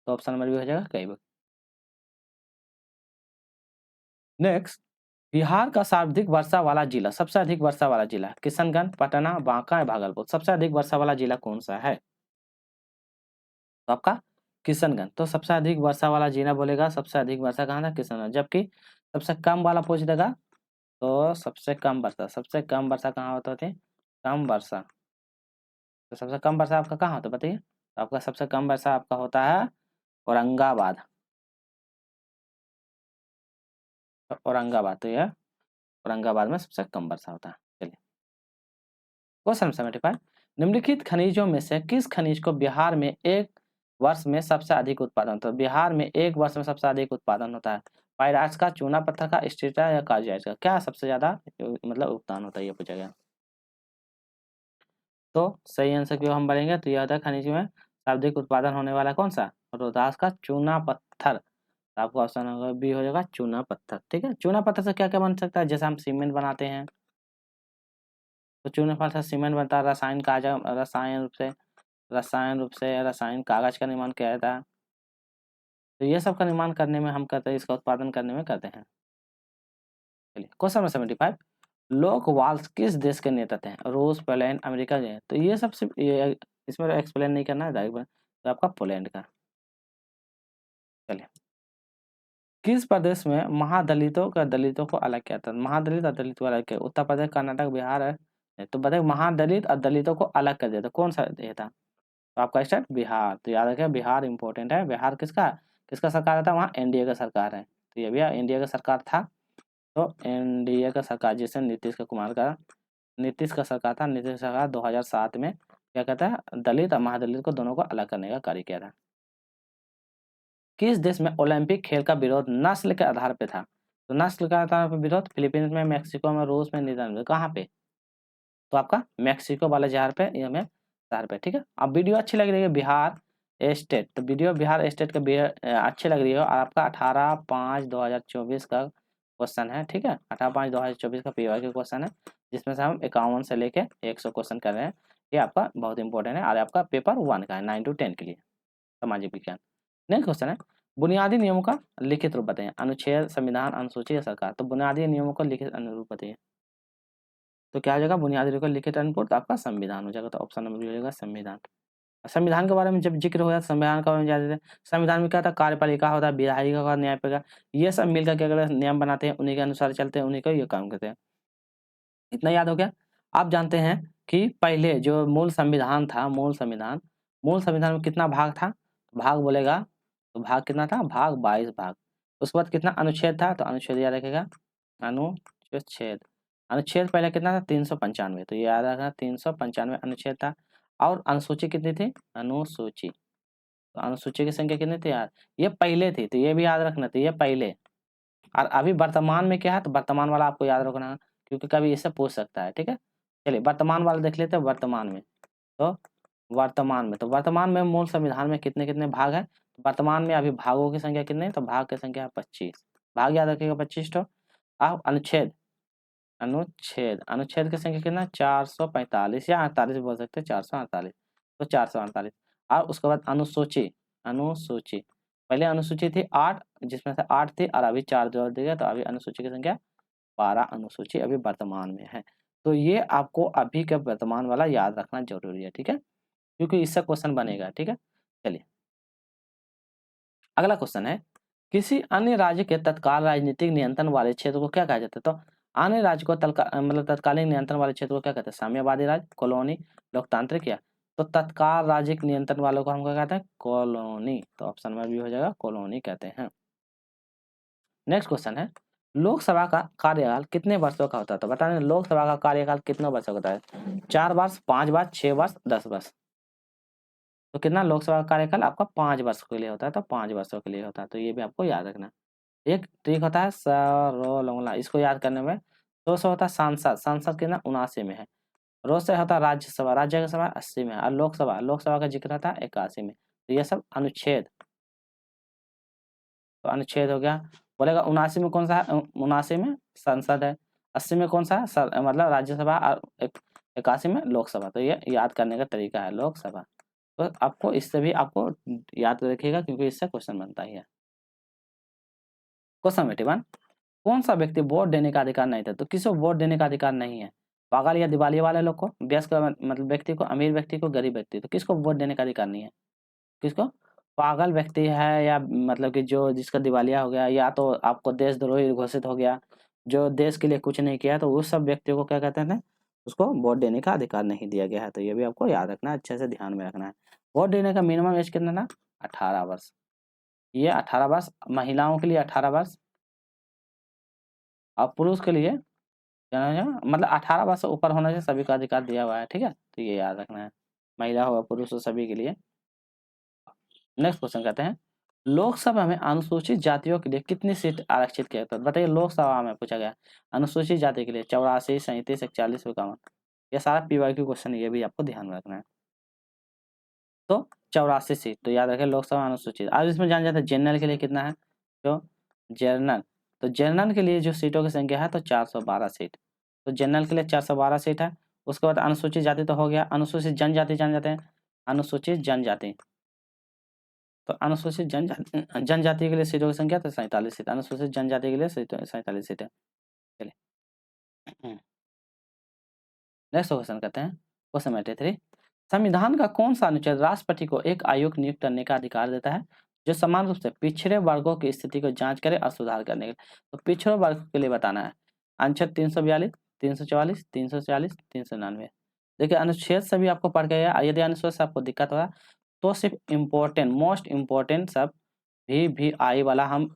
तो ऑप्शन नंबर भी हो जाएगा कैमूर। नेक्स्ट, बिहार का सर्वाधिक वर्षा वाला जिला, सबसे अधिक वर्षा वाला जिला किशनगंज, पटना, बांका या भागलपुर? सबसे अधिक वर्षा वाला जिला कौन सा है? तो आपका किशनगंज। तो सबसे अधिक वर्षा वाला जिला बोलेगा, सबसे अधिक वर्षा कहाँ था? किशनगंज। जबकि सबसे कम वाला पूछ देगा तो सबसे कम वर्षा, सबसे कम वर्षा कहाँ होता है? कम वर्षा। तो सबसे कम वर्षा आपका कहाँ होता है बताइए? तो आपका सबसे कम वर्षा आपका होता है औरंगाबाद। तो औरंगाबाद, तो यह औरंगाबाद में सबसे कम वर्षा होता है। चलिए क्वेश्चन 75, निम्नलिखित खनिजों में से किस खनिज को बिहार में एक वर्ष में सबसे अधिक उत्पादन होता है? बिहार में एक वर्ष में सबसे अधिक उत्पादन होता है, पायराइट का, चूना पत्थर का, स्ट्रेटा या कार्जाइट का? क्या सबसे ज्यादा मतलब उत्पादन होता है, ये पूछा गया। तो सही आंसर क्यों हम बढ़ेंगे, तो यह होता है खनिज में सर्वाधिक उत्पादन होने वाला कौन सा? रोहतास का चूना पत्थर। तो आपका ऑप्शन होगा बी हो जाएगा चूना पत्थर। ठीक है, चूना पत्थर से क्या क्या बन सकता है? जैसे हम सीमेंट बनाते हैं, तो चूना पत्थर सीमेंट बनता है, रसायन कागज, रसायन कागज का निर्माण किया जाता है। तो ये सब का निर्माण करने में हम करते हैं, इसका उत्पादन करने में करते हैं। चलिए क्वेश्चन नंबर 75, लोक वाल्स किस देश के नेता थे? रूस, पोलैंड, अमेरिका जो है? तो ये सब सिर्फ ये इसमें एक्सप्लेन नहीं करना है डायरेक्ट, तो आपका पोलैंड का। चलिए किस प्रदेश में महादलितों का दलितों को अलग किया था? महादलित और दलित को अलग किया, उत्तर प्रदेश, कर्नाटक, बिहार है। तो बताइए महादलित और दलितों को अलग कर दिया था, कौन सा ये था? तो आपका स्टेट बिहार। तो याद रखिए बिहार इंपॉर्टेंट है। बिहार किसका किसका सरकार था? वहाँ एनडीए का सरकार है। तो ये भी एनडीए का सरकार था। तो एनडीए का सरकार जिसे नीतीश का सरकार था। नीतीश सरकार 2007 में क्या कहता है, दलित और महादलित को दोनों को अलग करने का कार्य किया था। किस देश में ओलंपिक खेल का विरोध नस्ल के आधार पे था? तो नस्ल के आधार पर विरोध फिलीपींस में, मैक्सिको में, रूस में, नीदरलैंड में, कहाँ पे? तो आपका मैक्सिको वाले जहाज पे, ये में शहर पे। ठीक है, अब वीडियो अच्छी लग रही है बिहार स्टेट, तो वीडियो बिहार स्टेट का अच्छी लग रही है, और आपका 18/5/2024 का क्वेश्चन है। ठीक है, 18/5/2024 का पीवाई का क्वेश्चन है, जिसमें से हम 51 से लेके 100 क्वेश्चन कर रहे हैं। ये आपका बहुत इंपॉर्टेंट है, और आपका पेपर 1 का है, 9 to 10 के लिए, सामाजिक विज्ञान। नेक्स्ट क्वेश्चन है, बुनियादी नियमों का लिखित रूप बताइए। अनुच्छेद, संविधान, अनुसूची या सरकार? तो बुनियादी नियमों का लिखित अनुरूप बताइए। तो क्या हो जाएगा? बुनियादी नियमों का लिखित अनुरूप, तो आपका संविधान हो जाएगा। तो ऑप्शन नंबर हो जाएगा संविधान। संविधान के बारे में जब जिक्र होगा, संविधान के बारे में जाते थे, संविधान में क्या था? कार्यपालिका होता है, विधायिका होता है, न्यायपालिका, ये सब मिलकर के अगर नियम बनाते हैं, उन्हीं के अनुसार चलते हैं, उन्हीं का ये काम करते हैं। इतना याद हो गया। आप जानते हैं कि पहले जो मूल संविधान में कितना भाग था? भाग बोलेगा तो भाग कितना था? भाग 22 भाग। उसके बाद कितना अनुच्छेद था? तो अनुच्छेद याद रखेगा, अनुच्छेद। अनुच्छेद पहले कितना था? 395। तो ये याद रखना 395 अनुच्छेद था। और अनुसूची कितनी थी? अनुसूची, तो अनुसूची की संख्या कितनी थी यार? ये पहले थी, तो ये भी याद रखना, तो ये पहले। और अभी वर्तमान में क्या है? तो वर्तमान वाला आपको याद रखना, क्योंकि कभी इससे पूछ सकता है। ठीक है, चलिए वर्तमान वाला देख लेते हैं। वर्तमान में वर्तमान में मूल संविधान में कितने कितने भाग हैं? वर्तमान में अभी भागों की संख्या कितनी है? तो भाग की संख्या है 25। भाग याद रखिएगा 25 तो। अब अनुच्छेद, अनुच्छेद की संख्या कितना? 445 या 48 बोल सकते हैं, 448। तो 448। और उसके बाद अनुसूची, अनुसूची पहले अनुसूची थी 8, जिसमें से 8 थी, और अभी 4 जोड़ दिया, तो अभी अनुसूची की संख्या 12 अनुसूची अभी वर्तमान में है। तो ये आपको अभी का वर्तमान वाला याद रखना जरूरी है। ठीक है, क्योंकि इससे क्वेश्चन बनेगा। ठीक है, चलिए अगला क्वेश्चन है, किसी अन्य राज्य के तत्काल राजनीतिक नियंत्रण वाले क्षेत्र को क्या कहा जाता है? तो अन्य राज्य को मतलब तत्कालीन नियंत्रण वाले क्षेत्र को क्या कहते हैं? साम्यवादी राज्य, कॉलोनी, लोकतांत्रिक या? तो तत्काल राज्य नियंत्रण वालों को हम क्या कहते हैं? कॉलोनी। तो ऑप्शन में भी हो जाएगा कॉलोनी कहते हैं। नेक्स्ट क्वेश्चन है, लोकसभा का कार्यकाल कितने वर्षों का होता है? तो बताने लोकसभा का कार्यकाल कितने वर्षों का होता है? 4 वर्ष, 5 वर्ष, 6 वर्ष, 10 वर्ष? तो कितना लोकसभा का कार्यकाल आपका? 5 वर्ष के लिए होता है, तो 5 वर्षों के लिए होता है, तो ये भी आपको याद रखना। एक ट्रिक होता है सरोलोंगला, इसको याद करने में। दो से होता है सांसद, सांसद कितना 79 में है। रो से होता है राज्यसभा, राज्यसभा 80 में है। और लोकसभा, लोकसभा का जिक्र होता है 81 में। तो ये सब अनुच्छेद, तो अनुच्छेद हो गया। बोलेगा 79 में कौन सा है, 79 में संसद है, 80 में कौन सा है मतलब राज्यसभा, और 81 में लोकसभा। तो ये याद करने का तरीका है लोकसभा। तो आपको इससे भी आपको याद रखिएगा, क्योंकि इससे क्वेश्चन बनता ही है। क्वेश्चन 81, कौन सा व्यक्ति वोट देने का अधिकार नहीं था? तो किसी को वोट देने का अधिकार नहीं है? पागल या दिवालिया वाले लोग को, वयस्क मतलब व्यक्ति को, अमीर व्यक्ति को, गरीब व्यक्ति को, किसको वोट देने का अधिकार नहीं है? किसको? पागल व्यक्ति है, या मतलब कि जो जिसका दिवालिया हो गया, या तो आपको देशद्रोही घोषित हो गया, जो देश के लिए कुछ नहीं किया, तो उस सब व्यक्तियों को क्या कहते हैं, उसको वोट देने का अधिकार नहीं दिया गया है। तो ये भी आपको याद रखना है, अच्छे से ध्यान में रखना है। वोट देने का मिनिमम एज कितना था? 18 वर्ष। ये 18 वर्ष महिलाओं के लिए, 18 वर्ष, और पुरुष के लिए क्या है, मतलब 18 वर्ष से ऊपर होने से सभी का अधिकार दिया हुआ है, ठीक है। तो ये याद रखना है, महिला हो पुरुष हो सभी के लिए। नेक्स्ट क्वेश्चन कहते हैं, लोकसभा में अनुसूचित जातियों के लिए कितनी सीट आरक्षित किया गया? बताइए, लोकसभा में पूछा गया अनुसूचित जाति के लिए 84, 37, 41, 51। ये सारा पीवाईक्यू क्वेश्चन, ये भी आपको ध्यान में रखना है। तो 84 सीट, तो याद रखें लोकसभा अनुसूचित। अब इसमें जान जाते हैं जनरल के लिए कितना है, तो जनरल, तो जनरल के लिए जो सीटों की संख्या है तो 412 सीट। तो जनरल के लिए 412 सीट है। उसके बाद अनुसूचित जाति तो हो गया, अनुसूचित जनजाति जान जाते हैं, अनुसूचित जनजाति। तो अनुसूचित जनजाति के लिए सीटों की संख्या तो 47 सीट, अनुसूचित जनजाति के लिए 47 सीट है। चलिए नेक्स्ट क्वेश्चन कहते हैं, क्वेश्चन 83, संविधान का कौन सा अनुच्छेद राष्ट्रपति को एक आयोग नियुक्त करने का अधिकार देता है, जो समान रूप से पिछड़े वर्गों की स्थिति को जांच करे और सुधार करने के लिए? तो पिछड़े वर्ग के लिए बताना है। अनुच्छेद 342, 344, 346, 399। देखिए अनुच्छेद सभी आपको पढ़ के आया। यदि अनुच्छेद से आपको दिक्कत हो रहा तो सिर्फ इम्पोर्टेंट, मोस्ट इम्पोर्टेंट सब भी आई वाला हम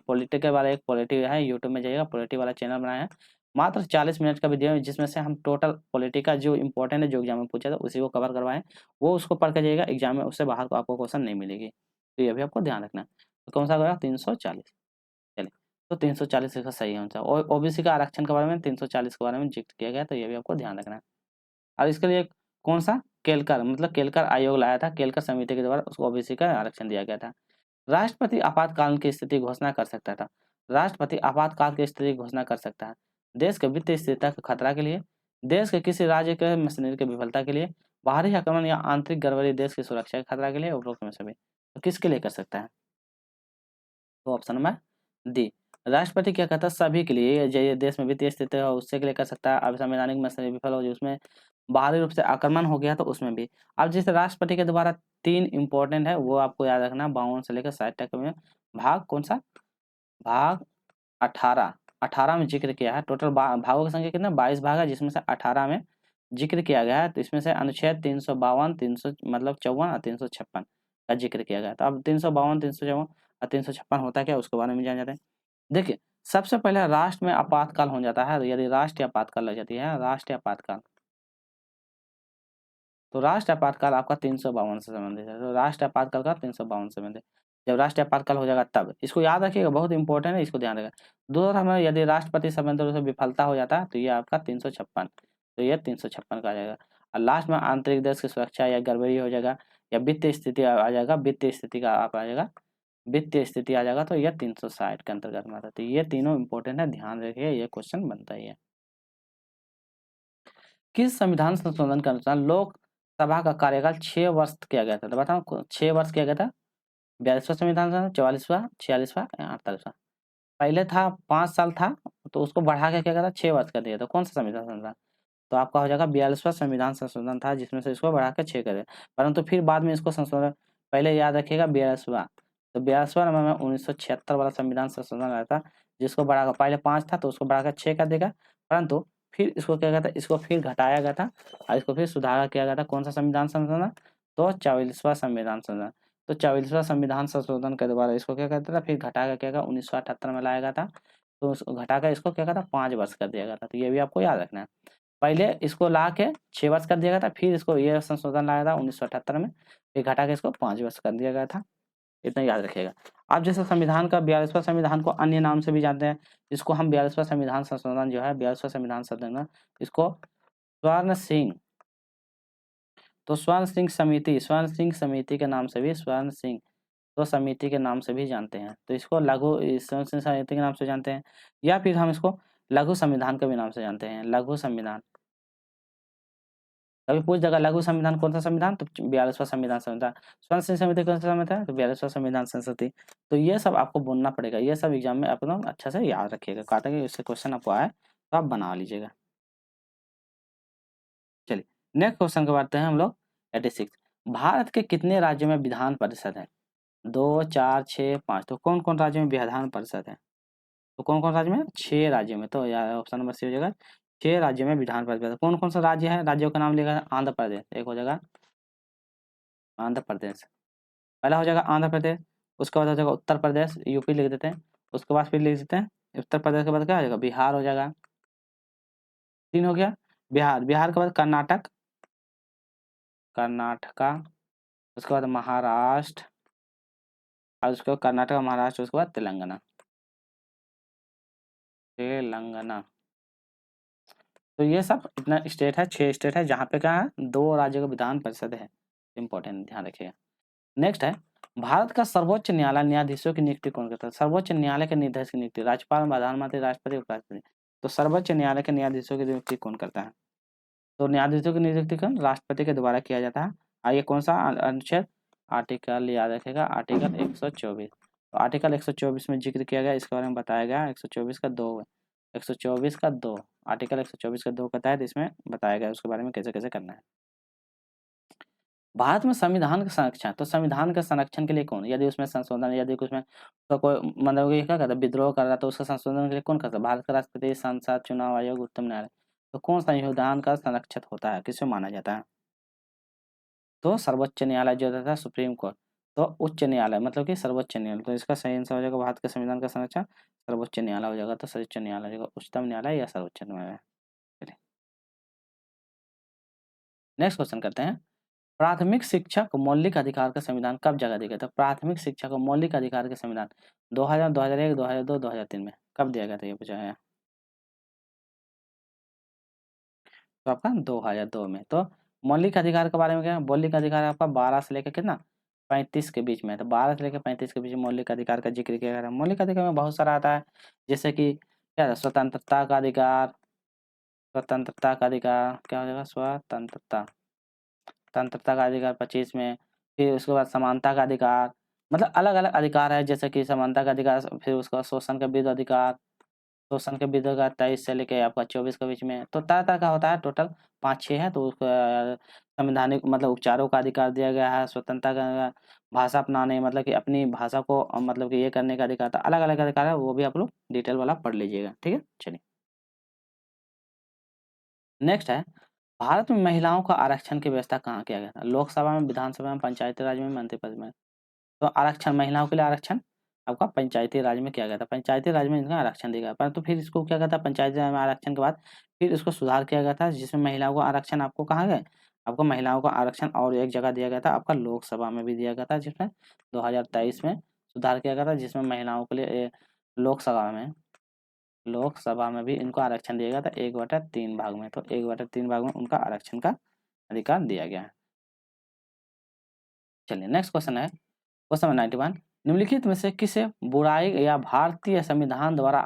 पॉलिटिकल वाला एक पॉलिटी है, यूट्यूब में जाइएगा, पॉलिटी वाला चैनल बनाया है। मात्र 40 मिनट का वीडियो है, जिसमें से हम टोटल पॉलिटी का जो इंपॉर्टेंट है, जो एग्जाम में पूछा था उसी को कवर करवाएं। वो उसको पढ़ के जाइएगा, एग्जाम में उससे बाहर को आपको क्वेश्चन नहीं मिलेगी। तो ये भी आपको ध्यान रखना है। तो कौन सा होगा? 340। चलिए, तो 340 इसका सही आंसर। और ओबीसी का आरक्षण के बारे में 340 के बारे में जिक्र किया गया, तो ये भी आपको ध्यान रखना है। और इसके लिए कौन सा केलकर, मतलब केलकर आयोग लाया था, केलकर समिति के द्वारा उसको ओबीसी का आरक्षण दिया गया था। राष्ट्रपति आपातकाल की स्थिति घोषणा कर सकता था। राष्ट्रपति आपातकाल की स्थिति घोषणा कर सकता है देश के वित्तीय स्थिरता के खतरा के लिए, देश के किसी राज्य के मशीनरी की विफलता के लिए, बाहरी आक्रमण या आंतरिक गड़बड़ी देश की सुरक्षा के खतरा के लिए, उपरोक्त में सभी। तो किसके लिए कर सकता है? तो ऑप्शन नंबर डी, राष्ट्रपति क्या कहता है, सभी के लिए। ये देश में वित्तीय स्थिति है उससे के लिए कर सकता है। अब संवैधानिक मसले विफल हो जो उसमें बाहरी रूप से आक्रमण हो गया तो उसमें भी। अब जिस राष्ट्रपति के द्वारा 3 इंपॉर्टेंट है वो आपको याद रखना, 52 से लेकर 60 तक में। भाग कौन सा? भाग 18, 18 में जिक्र किया है। टोटल भागों की संख्या कितना? 22 भाग है, जिसमें से 18 में जिक्र किया गया है। तो इसमें से अनुच्छेद 352, 300 मतलब 54 और 356 का जिक्र किया गया है। तो अब 352, 354 और 356 होता है क्या, उसके बारे में जान जाते हैं। देखिए, सबसे पहले राष्ट्र में आपातकाल हो जाता है, यदि राष्ट्रीय आपातकाल लग जाती है, राष्ट्रीय आपातकाल। तो राष्ट्रीय आपातकाल आपका 352 से संबंधित है। तो राष्ट्रीय आपातकाल का 352 से संबंधित। जब राष्ट्रीय आपातकाल हो जाएगा तब इसको याद रखिएगा, बहुत इंपॉर्टेंट है, इसको ध्यान रखेगा। दूसरा में यदि राष्ट्रपति संबंधित रूप से विफलता हो जाता है तो ये आपका 356, तो ये 356 का आ जाएगा। और लास्ट में आंतरिक देश की सुरक्षा या गड़बड़ी हो जाएगा, या वित्तीय स्थिति आ जाएगा, वित्तीय स्थिति का आप आ जाएगा, वित्तीय स्थिति आ जाएगा, तो यह 360 के अंतर्गत में आता है। तो ये तीनों इंपॉर्टेंट है, ध्यान रखिए, ये क्वेश्चन बनता ही है। किस संविधान संशोधन के अनुसार लोकसभा का कार्यकाल 6 वर्ष किया गया था? तो बताओ 6 वर्ष किया गया था। 42वां संविधान संशोधन, 44वां, 46वां, 48वां। पहले था 5 साल था, तो उसको बढ़ा के क्या करा, 6 वर्ष कर दिया। तो कौन सा संविधान संशोधन? तो आपका हो जाएगा 42वां संविधान संशोधन था, जिसमें से इसको बढ़ा के 6 कर दिया। परंतु फिर बाद में इसको संशोधन, पहले याद रखिएगा 42वां, तो 42वां में 1976 वाला संविधान संशोधन आया था, जिसको बढ़ाकर पहले 5 था तो उसको बढ़ाकर 6 कर देगा। परंतु फिर इसको क्या कहता है, इसको फिर घटाया गया था और इसको फिर सुधारा किया गया था। कौन सा संविधान संशोधन? तो 44वां संविधान संशोधन। तो 44वां संविधान संशोधन के द्वारा इसको क्या कहता था, फिर घटा कर क्या 1978 में लाया गया था। तो उसको घटा कर इसको क्या कहता, 5 वर्ष कर दिया गया था। तो ये भी आपको याद रखना है। पहले इसको ला के 6 वर्ष कर दिया गया था, फिर इसको ये संशोधन लाया था 1978 में, फिर घटा के इसको 5 वर्ष कर दिया गया था। इतना याद रखिएगा। आप जैसे संविधान का 42वां संविधान को अन्य नाम से भी जानते हैं, इसको हम 42वां संविधान संशोधन जो है 42वां संविधान संशोधन, इसको स्वर्ण सिंह, तो स्वर्ण सिंह समिति के नाम से भी स्वर्ण सिंह तो समिति के नाम से भी जानते हैं। तो इसको स्वर्ण सिंह समिति के नाम से जानते हैं, या फिर हम इसको लघु संविधान के भी नाम से जानते हैं, लघु संविधान। कभी पूछ देगा लघु संविधान कौन सा संविधान, तो 42वां संविधान संविधान। स्वर्ण सिंह समिति कौन सा संविधान, तो 42वां संविधान संशोधन। तो ये सब आपको बोलना पड़ेगा, ये सब एग्जाम में आप एकदम अच्छा से याद रखिएगा, काटा कि इससे क्वेश्चन आपको आए तो आप बना लीजिएगा। चलिए नेक्स्ट क्वेश्चन को बढ़ते हैं हम लोग 86। भारत के कितने राज्यों में विधान परिषद है? 2, 4, 6, 5। तो कौन कौन राज्यों में विधान परिषद है? तो कौन कौन राज्य में? 6 राज्यों में। तो यार ऑप्शन नंबर सी हो जाएगा, 6 राज्यों में विधान परिषद। कौन कौन सा राज्य है? राज्यों का नाम लिखा, आंध्र प्रदेश एक हो जाएगा, आंध्र प्रदेश पहला हो जाएगा आंध्र प्रदेश। उसके बाद हो जाएगा उत्तर प्रदेश, यूपी लिख देते हैं। उसके बाद फिर लिख देते हैं उत्तर प्रदेश के बाद क्या हो जाएगा, बिहार हो जाएगा। 3 हो गया बिहार, बिहार के बाद कर्नाटक, कर्नाटका। उसके बाद महाराष्ट्र, और उसके बाद कर्नाटक महाराष्ट्र, उसके बाद तेलंगाना, तेलंगाना। तो ये सब इतना स्टेट है, 6 स्टेट है जहाँ पे क्या है, 2 राज्यों का विधान परिषद है। इंपॉर्टेंट ध्यान रखिएगा। नेक्स्ट है, भारत का सर्वोच्च न्यायालय न्यायाधीशों की नियुक्ति कौन करता है? सर्वोच्च न्यायालय के न्यायाधीश की नियुक्ति राज्यपाल, प्रधानमंत्री, राष्ट्रपति, उपराष्ट्रपति। तो सर्वोच्च न्यायालय के न्यायाधीशों की नियुक्ति कौन करता है? तो न्यायाधीशों की नियुक्ति कौन, राष्ट्रपति के द्वारा किया जाता है। आइए कौन सा अनुच्छेद, आर्टिकल याद रखेगा, आर्टिकल 124। तो आर्टिकल 124 में जिक्र किया गया, इसके बारे में बताया गया 124 का 2, 124 का 2, आर्टिकल 124 का 2 का तहत इसमें बताया गया उसके बारे में कैसे कैसे करना है। भारत में संविधान का संरक्षण, तो संविधान के संरक्षण के लिए कौन, यदि उसमें संशोधन, यदि उसमें तो कोई मतलब ये क्या करता है, विद्रोह कर रहा तो उसका संशोधन के लिए कौन करता है? भारत का राष्ट्रपति, संसद, चुनाव आयोग, उच्चतम न्यायालय। तो कौन संविधान का संरक्षक होता है, किसे माना जाता है? तो सर्वोच्च न्यायालय जो होता है सुप्रीम कोर्ट। तो उच्च न्यायालय मतलब कि सर्वोच्च न्यायालय, तो इसका सही आंसर हो जाएगा भारत के संविधान का संरक्षण सर्वोच्च न्यायालय हो जाएगा। तो सर्वोच्च न्यायालय हो जाएगा, उच्चतम न्यायालय या सर्वोच्च न्यायालय। नेक्स्ट क्वेश्चन करते हैं, प्राथमिक शिक्षा को मौलिक अधिकार का संविधान कब जगह दिया गया था? प्राथमिक शिक्षा को मौलिक अधिकार के संविधान 2000, 2001, 2002, 2003 में कब दिया गया था, ये पूछा है। तो आपका 2002 में। तो मौलिक अधिकार के बारे में क्या, मौलिक अधिकार आपका 12 से लेकर कितना 35 के बीच में है। तो 12 से लेकर 35 के बीच में मौलिक अधिकार का जिक्र किया गया है। मौलिक अधिकार में बहुत सारा आता है, जैसे कि क्या है, स्वतंत्रता का अधिकार, स्वतंत्रता का अधिकार क्या हो जाएगा, स्वतंत्रता, स्वतंत्रता का अधिकार 25 में। फिर उसके बाद समानता का अधिकार, मतलब अलग अलग अधिकार है, जैसे कि समानता का अधिकार, फिर उसका शोषण का विरुद्ध अधिकार, शोषण के विरुद्ध का 23 से लेके आपका 24 के बीच में। तो तरह तरह का होता है, टोटल 5-6 है। तो उसका संवैधानिक मतलब उपचारों का अधिकार दिया गया है, स्वतंत्रता का, भाषा अपनाने मतलब कि अपनी भाषा को मतलब कि ये करने का अधिकार था, अलग अलग अधिकार है, वो भी आप लोग डिटेल वाला पढ़ लीजिएगा, ठीक है। चलिए नेक्स्ट है, भारत में महिलाओं का आरक्षण की व्यवस्था कहाँ किया गया था? लोकसभा में, विधानसभा में, पंचायती राज में, मंत्रिपरिषद में। तो आरक्षण, महिलाओं के लिए आरक्षण आपका पंचायती राज में किया गया था, पंचायती राज में इनका आरक्षण दिया गया। परंतु फिर इसको क्या गया था, पंचायती राज में आरक्षण के बाद फिर इसको सुधार किया गया था, जिसमें महिलाओं को आरक्षण आपको कहाँ गए, आपको महिलाओं का आरक्षण और एक जगह दिया गया था, आपका लोकसभा में भी दिया गया था, जिसमें 2023 में सुधार किया गया था, जिसमें महिलाओं के लिए लोकसभा में, लोकसभा में भी इनको आरक्षण दिया गया था 1/3 भाग में। तो 1/3 भाग में उनका आरक्षण का अधिकार दिया गया है। चलिए नेक्स्ट क्वेश्चन है, क्वेश्चन नंबर 91, निम्नलिखित में से किसे बुराई या भारतीय संविधान द्वारा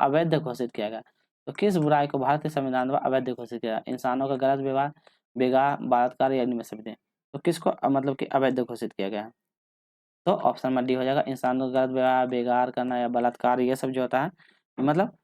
अवैध घोषित किया गया? तो किस बुराई को भारतीय संविधान द्वारा अवैध घोषित किया? इंसानों का गलत व्यवहार, बेगार, बलात्कार या इनमें से भी? तो किसको मतलब कि अवैध घोषित किया गया है? तो ऑप्शन नंबर डी हो जाएगा, इंसानों का गलत व्यवहार, बेगार करना या बलात्कार, ये सब जो होता है मतलब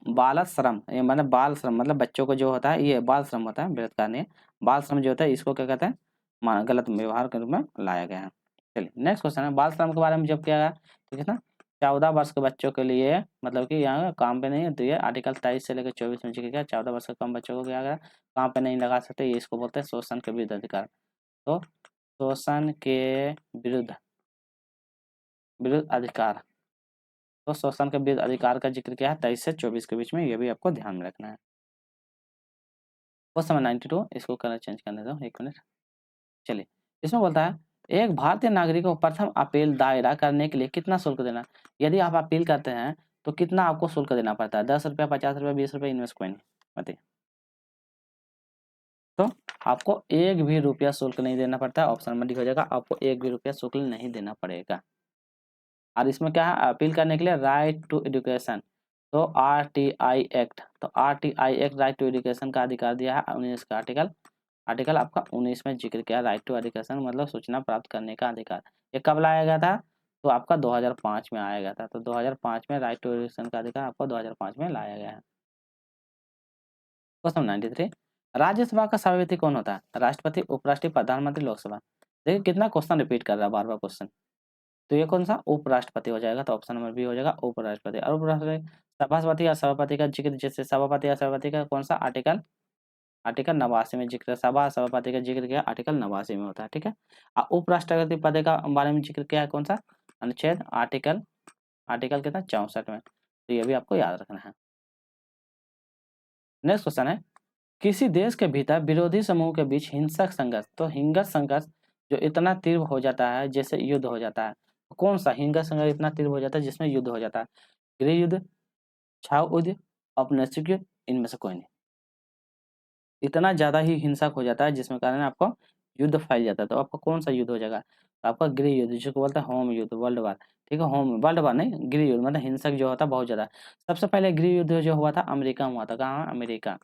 बाल श्रम, ये मतलब बाल श्रम मतलब बच्चों को जो होता है ये बाल श्रम होता है, बलात्कार नहीं। बाल श्रम जो होता है इसको क्या कहते हैं, गलत व्यवहार के रूप में लाया गया है। चलिए नेक्स्ट क्वेश्चन है, बाल श्रम के बारे में जब किया गया तो कितना 14 वर्ष के बच्चों के लिए मतलब कि यहाँ काम पे नहीं है, तो ये आर्टिकल 23 से लेकर 24 में जिक्र किया, 14 वर्ष से कम बच्चों को क्या गया काम पे नहीं लगा सकते, ये इसको बोलते हैं शोषण के विरुद्ध अधिकार। तो शोषण के विरुद्ध, विरुद्ध अधिकार, तो शोषण के विरुद्ध अधिकार का जिक्र किया है 23 से 24 के बीच में, ये भी आपको ध्यान में रखना है। क्वेश्चन नंबर 92, इसको कलर चेंज करने दो 1 मिनट। चलिए इसमें बोलता है एक भारतीय नागरिक को प्रथम अपील दायरा करने के लिए कितना शुल्क देना? यदि आप अपील करते हैं तो कितना आपको शुल्क देना पड़ता है? 10 रुपया, 50 रुपया, 20 रुपया, इनमें से कोई नहीं, बताइए। तो आपको एक भी रुपया शुल्क नहीं देना पड़ता है। ऑप्शन नंबर डी हो जाएगा, आपको एक भी रुपया शुल्क नहीं देना पड़ेगा। और इसमें क्या है, अपील करने के लिए राइट टू एजुकेशन, तो आरटीआई एक्ट, तो RTI act right to education का अधिकार दिया है 19 का आर्टिकल, आर्टिकल आपका 19 में जिक्र किया राइट टू एजुकेशन मतलब सूचना प्राप्त करने का अधिकार। ये कब लाया गया था? तो आपका 2005 में आया गया था। तो 2005 में राइट टू एजुकेशन का अधिकार आपको 2005 में लाया गया है। क्वेश्चन 93, राज्यसभा का सभापति कौन होता है? राष्ट्रपति, उपराष्ट्रपति, प्रधानमंत्री, लोकसभा। देखिए कितना क्वेश्चन रिपीट कर रहा है बार बार क्वेश्चन। तो ये कौन सा? उपराष्ट्रपति हो जाएगा, तो ऑप्शन नंबर बी हो जाएगा उपराष्ट्रपति। और उपराष्ट्रपति सभापति या सभापति का जिक्र, जैसे सभापति या सभापति का कौन सा आर्टिकल, आर्टिकल 89 में जिक्र, सभा सभापति का जिक्र किया आर्टिकल 89 में होता है, ठीक है। और उपराष्ट्रपति पद का बारे में जिक्र किया है कौन सा? अनुच्छेद आर्टिकल, आर्टिकल कितना? 64 में। तो ये भी आपको याद रखना है। नेक्स्ट क्वेश्चन है, किसी देश के भीतर विरोधी समूह के बीच हिंसक संघर्ष, तो हिंसक संघर्ष जो इतना तीव्र हो जाता है जैसे युद्ध हो जाता है, कौन सा हिंसक संघर्ष इतना तीव्र हो जाता है जिसमें युद्ध हो जाता है? गृह युद्ध, छाव युद्ध, औपनिवेशिक युद्ध, इनमें से कोई नहीं। इतना ज्यादा ही हिंसक हो जाता है जिसमें कारण आपको युद्ध फैल जाता है। तो आपका कौन सा युद्ध हो जाएगा? तो आपका गृह युद्ध, जिसको बोलते हैं होम युद्ध, वर्ल्ड वार, ठीक है। होम वर्ल्ड वार नहीं, गृह युद्ध मतलब हिंसक जो होता है बहुत ज्यादा। सबसे पहले गृह युद्ध जो हुआ था अमेरिका में हुआ था। कहाँ? अमेरिका,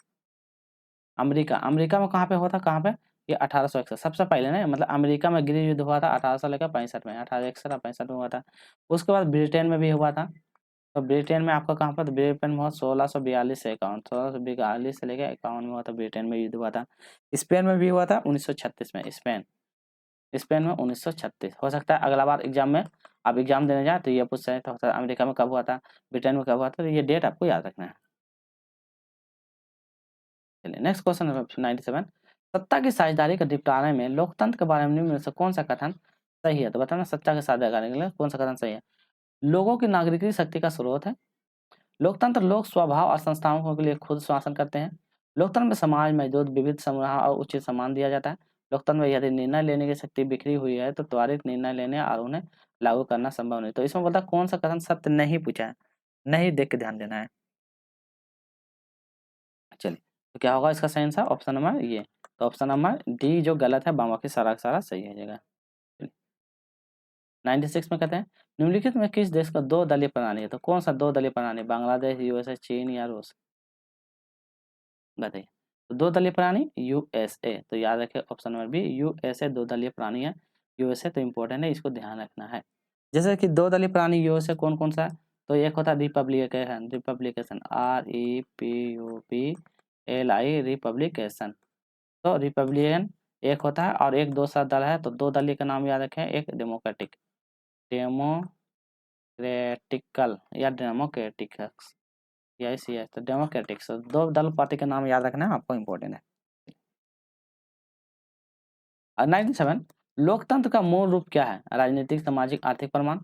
अमेरिका, अमेरिका में कहाँ पे हुआ था? कहाँ पे? ये 1861 सबसे पहले ना, मतलब अमेरिका में गृह युद्ध हुआ था 1865 में, 1861 और 65 में हुआ था। उसके बाद ब्रिटेन में भी हुआ था। तो ब्रिटेन में आपका कहाँ पर? तो ब्रिटेन में हुआ 1642 से 51, 1642 से लेकर 51 में हुआ था, ब्रिटेन में युद्ध हुआ था। स्पेन में भी हुआ था 1936 में, स्पेन, स्पेन में 1936। हो सकता है अगला बार एग्जाम में आप एग्जाम देने जाए तो ये पूछ सकते तो होता है अमेरिका में कब हुआ था, ब्रिटेन में कब हुआ था, तो ये डेट आपको याद रखना है। चलिए नेक्स्ट क्वेश्चन नंबर 97, सत्ता की साझेदारी के निपटारे में लोकतंत्र के बारे में निम्न में से कौन सा कथन सही है? तो बताना सत्ता की साझेदारी के लिए कौन सा कथन सही है? लोगों की नागरिक शक्ति का स्रोत है। लोकतंत्र लोक स्वभाव और संस्थाओं के लिए खुद शासन करते हैं। लोकतंत्र में समाज मौजूद विविध समूह और उचित सम्मान दिया जाता है। लोकतंत्र में यदि निर्णय लेने की शक्ति बिखरी हुई है तो त्वरित निर्णय लेने और उन्हें लागू करना संभव नहीं। तो इसमें बोलता कौन सा कथन सत्य नहीं पूछा है, नहीं देख के ध्यान देना है। चलिए तो क्या होगा इसका सही आंसर? ऑप्शन नंबर ये, तो ऑप्शन नंबर डी जो गलत है बाकी सारा सारा सही हो जाएगा। 96 में कहते हैं निम्नलिखित में किस देश का दो दलीय प्रणाली है? तो कौन सा दो दलीय प्रणाली? बांग्लादेश, यूएसए, चीन या रूस? बताइए। तो दो दलीय प्रणाली यूएसए, तो याद रखें ऑप्शन नंबर बी यूएसए दो दलीय प्रणाली है। यूएसए तो इंपॉर्टेंट है, इसको ध्यान रखना है। जैसे कि दो दलीय प्रणाली यूएसए कौन कौन सा है? तो एक होता है रिपब्लिकेशन, रिपब्लिकेशन REPUBLI रिपब्लिकेशन, तो रिपब्लिकन एक होता है और एक दूसरा दल है। तो दो दलीय का नाम याद रखें, एक डेमोक्रेटिक, डेमोक्रेटिकल या डेमोक्रेटिक्स, यस यस, तो डेमोक्रेटिक्स, दो दल पार्टी का नाम याद रखना आपको इम्पोर्टेंट है। 97, लोकतंत्र का मूल रूप क्या है? राजनीतिक, सामाजिक, आर्थिक परिमाण,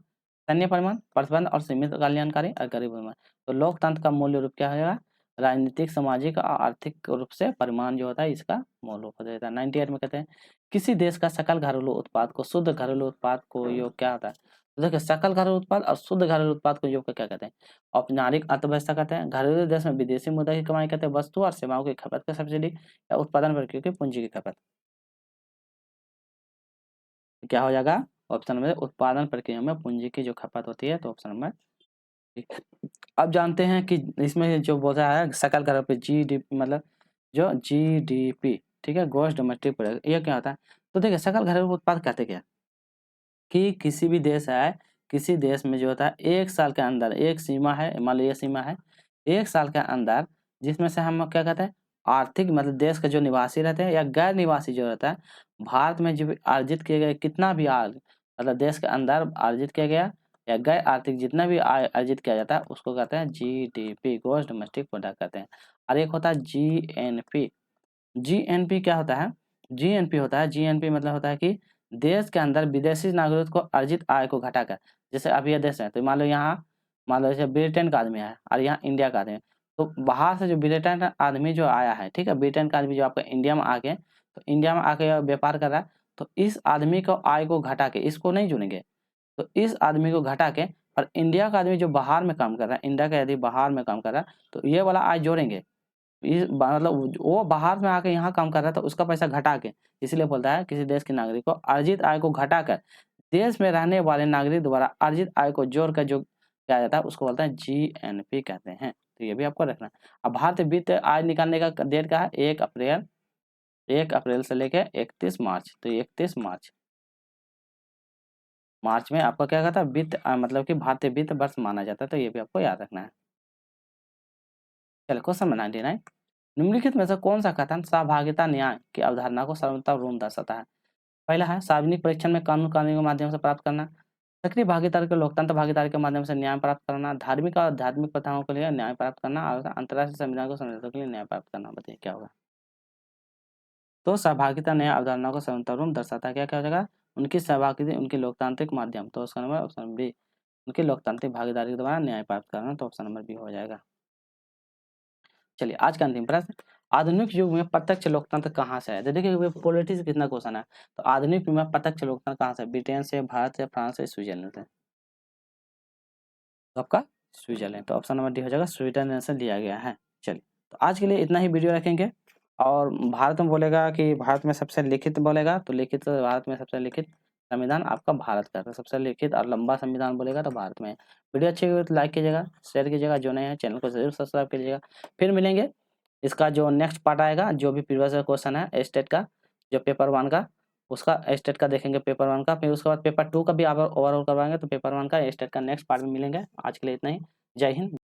सैन्य परिमाण, प्रतिबंध और सीमित कल्याणकारी और गरीब परिमाण। तो लोकतंत्र का मूल रूप क्या होगा? राजनीतिक, सामाजिक और आर्थिक रूप से परिमाण जो होता है इसका मूल रूप हो जाता है। 98 में कहते हैं किसी देश का सकल घरेलू उत्पाद को शुद्ध घरेलू उत्पाद को योग क्या होता है? तो देखिए सकल घरेलू उत्पाद और शुद्ध घरेलू उत्पाद को योग को क्या कहते हैं? औपचारिक अर्थव्यवस्था कहते हैं। घरेलू देश में विदेशी मुद्रा की कमाई कहते हैं। वस्तु और सेवाओं की खपत का सब्सिडी या उत्पादन प्रक्रिया की पूंजी की खपत, क्या हो जाएगा? ऑप्शन नंबर उत्पादन प्रक्रिया में पूंजी की जो खपत होती है, तो ऑप्शन नंबर। अब जानते हैं कि इसमें जो बोला है सकल घरेलू जीडीपी मतलब जो जीडीपी, ठीक है, ग्रॉस डोमेस्टिक प्रोडक्ट, ये क्या होता है? तो देखिए सकल घरेलू उत्पाद कहते क्या कि किसी भी देश है, किसी देश में जो होता है एक साल के अंदर एक सीमा है, मान लो ये सीमा है, एक साल के अंदर जिसमें से हम क्या कहते हैं आर्थिक मतलब देश के जो निवासी रहते हैं या गैर निवासी जो रहता है, भारत में जो भी अर्जित किए गए कितना भी मतलब देश के अंदर अर्जित किया गया या गैर आर्थिक जितना भी आय अर्जित किया जाता है उसको कहते हैं जीडीपी, ग्रॉस डोमेस्टिक प्रोडक्ट कहते हैं। और एक होता है जीएनपी। जीएनपी क्या होता है? जीएनपी होता है, जीएनपी मतलब होता है कि देश के अंदर विदेशी नागरिक को अर्जित आय को घटाकर, जैसे अब ये देश है तो मान लो यहाँ, मान लो जैसे ब्रिटेन का आदमी है और यहाँ इंडिया का आदमी है, तो बाहर से जो ब्रिटेन का आदमी जो आया है, ठीक है, ब्रिटेन का आदमी जो आपका इंडिया में आके, तो इंडिया में आके व्यापार कर रहा है, तो इस आदमी को आय को घटा के, इसको नहीं चुनेंगे, तो इस आदमी को घटा के, और इंडिया का आदमी जो बाहर में काम कर रहा है, इंडिया का यदि बाहर में काम कर रहा है तो ये वाला आय जोड़ेंगे। मतलब वो बाहर में आके यहाँ काम कर रहा है तो उसका पैसा घटा के, इसलिए बोलता है किसी देश के नागरिक को अर्जित आय को घटाकर देश में रहने वाले नागरिक द्वारा अर्जित आय को जोड़कर जो किया जाता है उसको बोलते हैं जीएनपी कहते हैं। तो ये भी आपको रखना है। अब भारतीय वित्त आय निकालने का डेट क्या है? 1 अप्रैल से लेकर 31 मार्च। तो 31 मार्च में आपका क्या कहता है? वित्त मतलब कि भारतीय वित्त वर्ष माना जाता है। तो ये भी आपको याद रखना है। चलिए क्वेश्चन नंबर 99, निम्नलिखित में से कौन सा कथन सहभागिता न्याय की अवधारणा को सर्वोत्तम दर्शाता है? पहला है सार्वजनिक परीक्षण में कानून कानूनी के माध्यम से प्राप्त करना, सक्रिय भागीदारी के लोकतंत्र भागीदारी के माध्यम से न्याय प्राप्त करना, धार्मिक और आध्यात्मिक प्रथाओं के लिए न्याय प्राप्त करना, और अंतर्राष्ट्रीय संविधान को समझौते के लिए न्याय प्राप्त करना। बताइए क्या होगा? तो सहभागिता न्याय अवधारणा को सर्वोत्तम दर्शाता है। क्या क्या हो जाएगा? उनकी सहभागिता, उनके लोकतांत्रिक माध्यम। तो उसका नंबर ऑप्शन बी, उनकी लोकतांत्रिक भागीदारी के द्वारा न्याय प्राप्त करना। तो ऑप्शन नंबर बी हो जाएगा। चलिए आज का अंतिम प्रश्न, आधुनिक युग में प्रत्यक्ष लोकतंत्र कहाँ से है? तो देखिए पॉलिटिक्स कितना क्वेश्चन है। तो आधुनिक युग में प्रत्यक्ष लोकतंत्र कहाँ से? ब्रिटेन से, भारत से, फ्रांस से, स्विट्जरलैंड से। तो आपका स्विट्जरलैंड। तो ऑप्शन नंबर डी हो जाएगा, स्विट्जरलैंड से लिया गया है। चलिए तो आज के लिए इतना ही वीडियो रखेंगे। और भारत में बोलेगा कि भारत में सबसे लिखित बोलेगा तो लिखित, भारत में सबसे लिखित संविधान आपका भारत का। तो सबसे लिखित और लंबा संविधान बोलेगा तो भारत में। वीडियो अच्छी लगी तो लाइक कीजिएगा, शेयर कीजिएगा, जो नए हैं चैनल को जरूर सब्सक्राइब कीजिएगा। फिर मिलेंगे, इसका जो नेक्स्ट पार्ट आएगा, जो भी प्रीवियस क्वेश्चन है स्टेट का, जो पेपर 1 का, उसका स्टेट का देखेंगे पेपर 1 का, फिर उसके बाद पेपर 2 का भी ओवरऑल करवाएंगे। तो पेपर 1 का स्टेट का नेक्स्ट पार्ट में मिलेंगे। आज के लिए इतना ही। जय हिंद।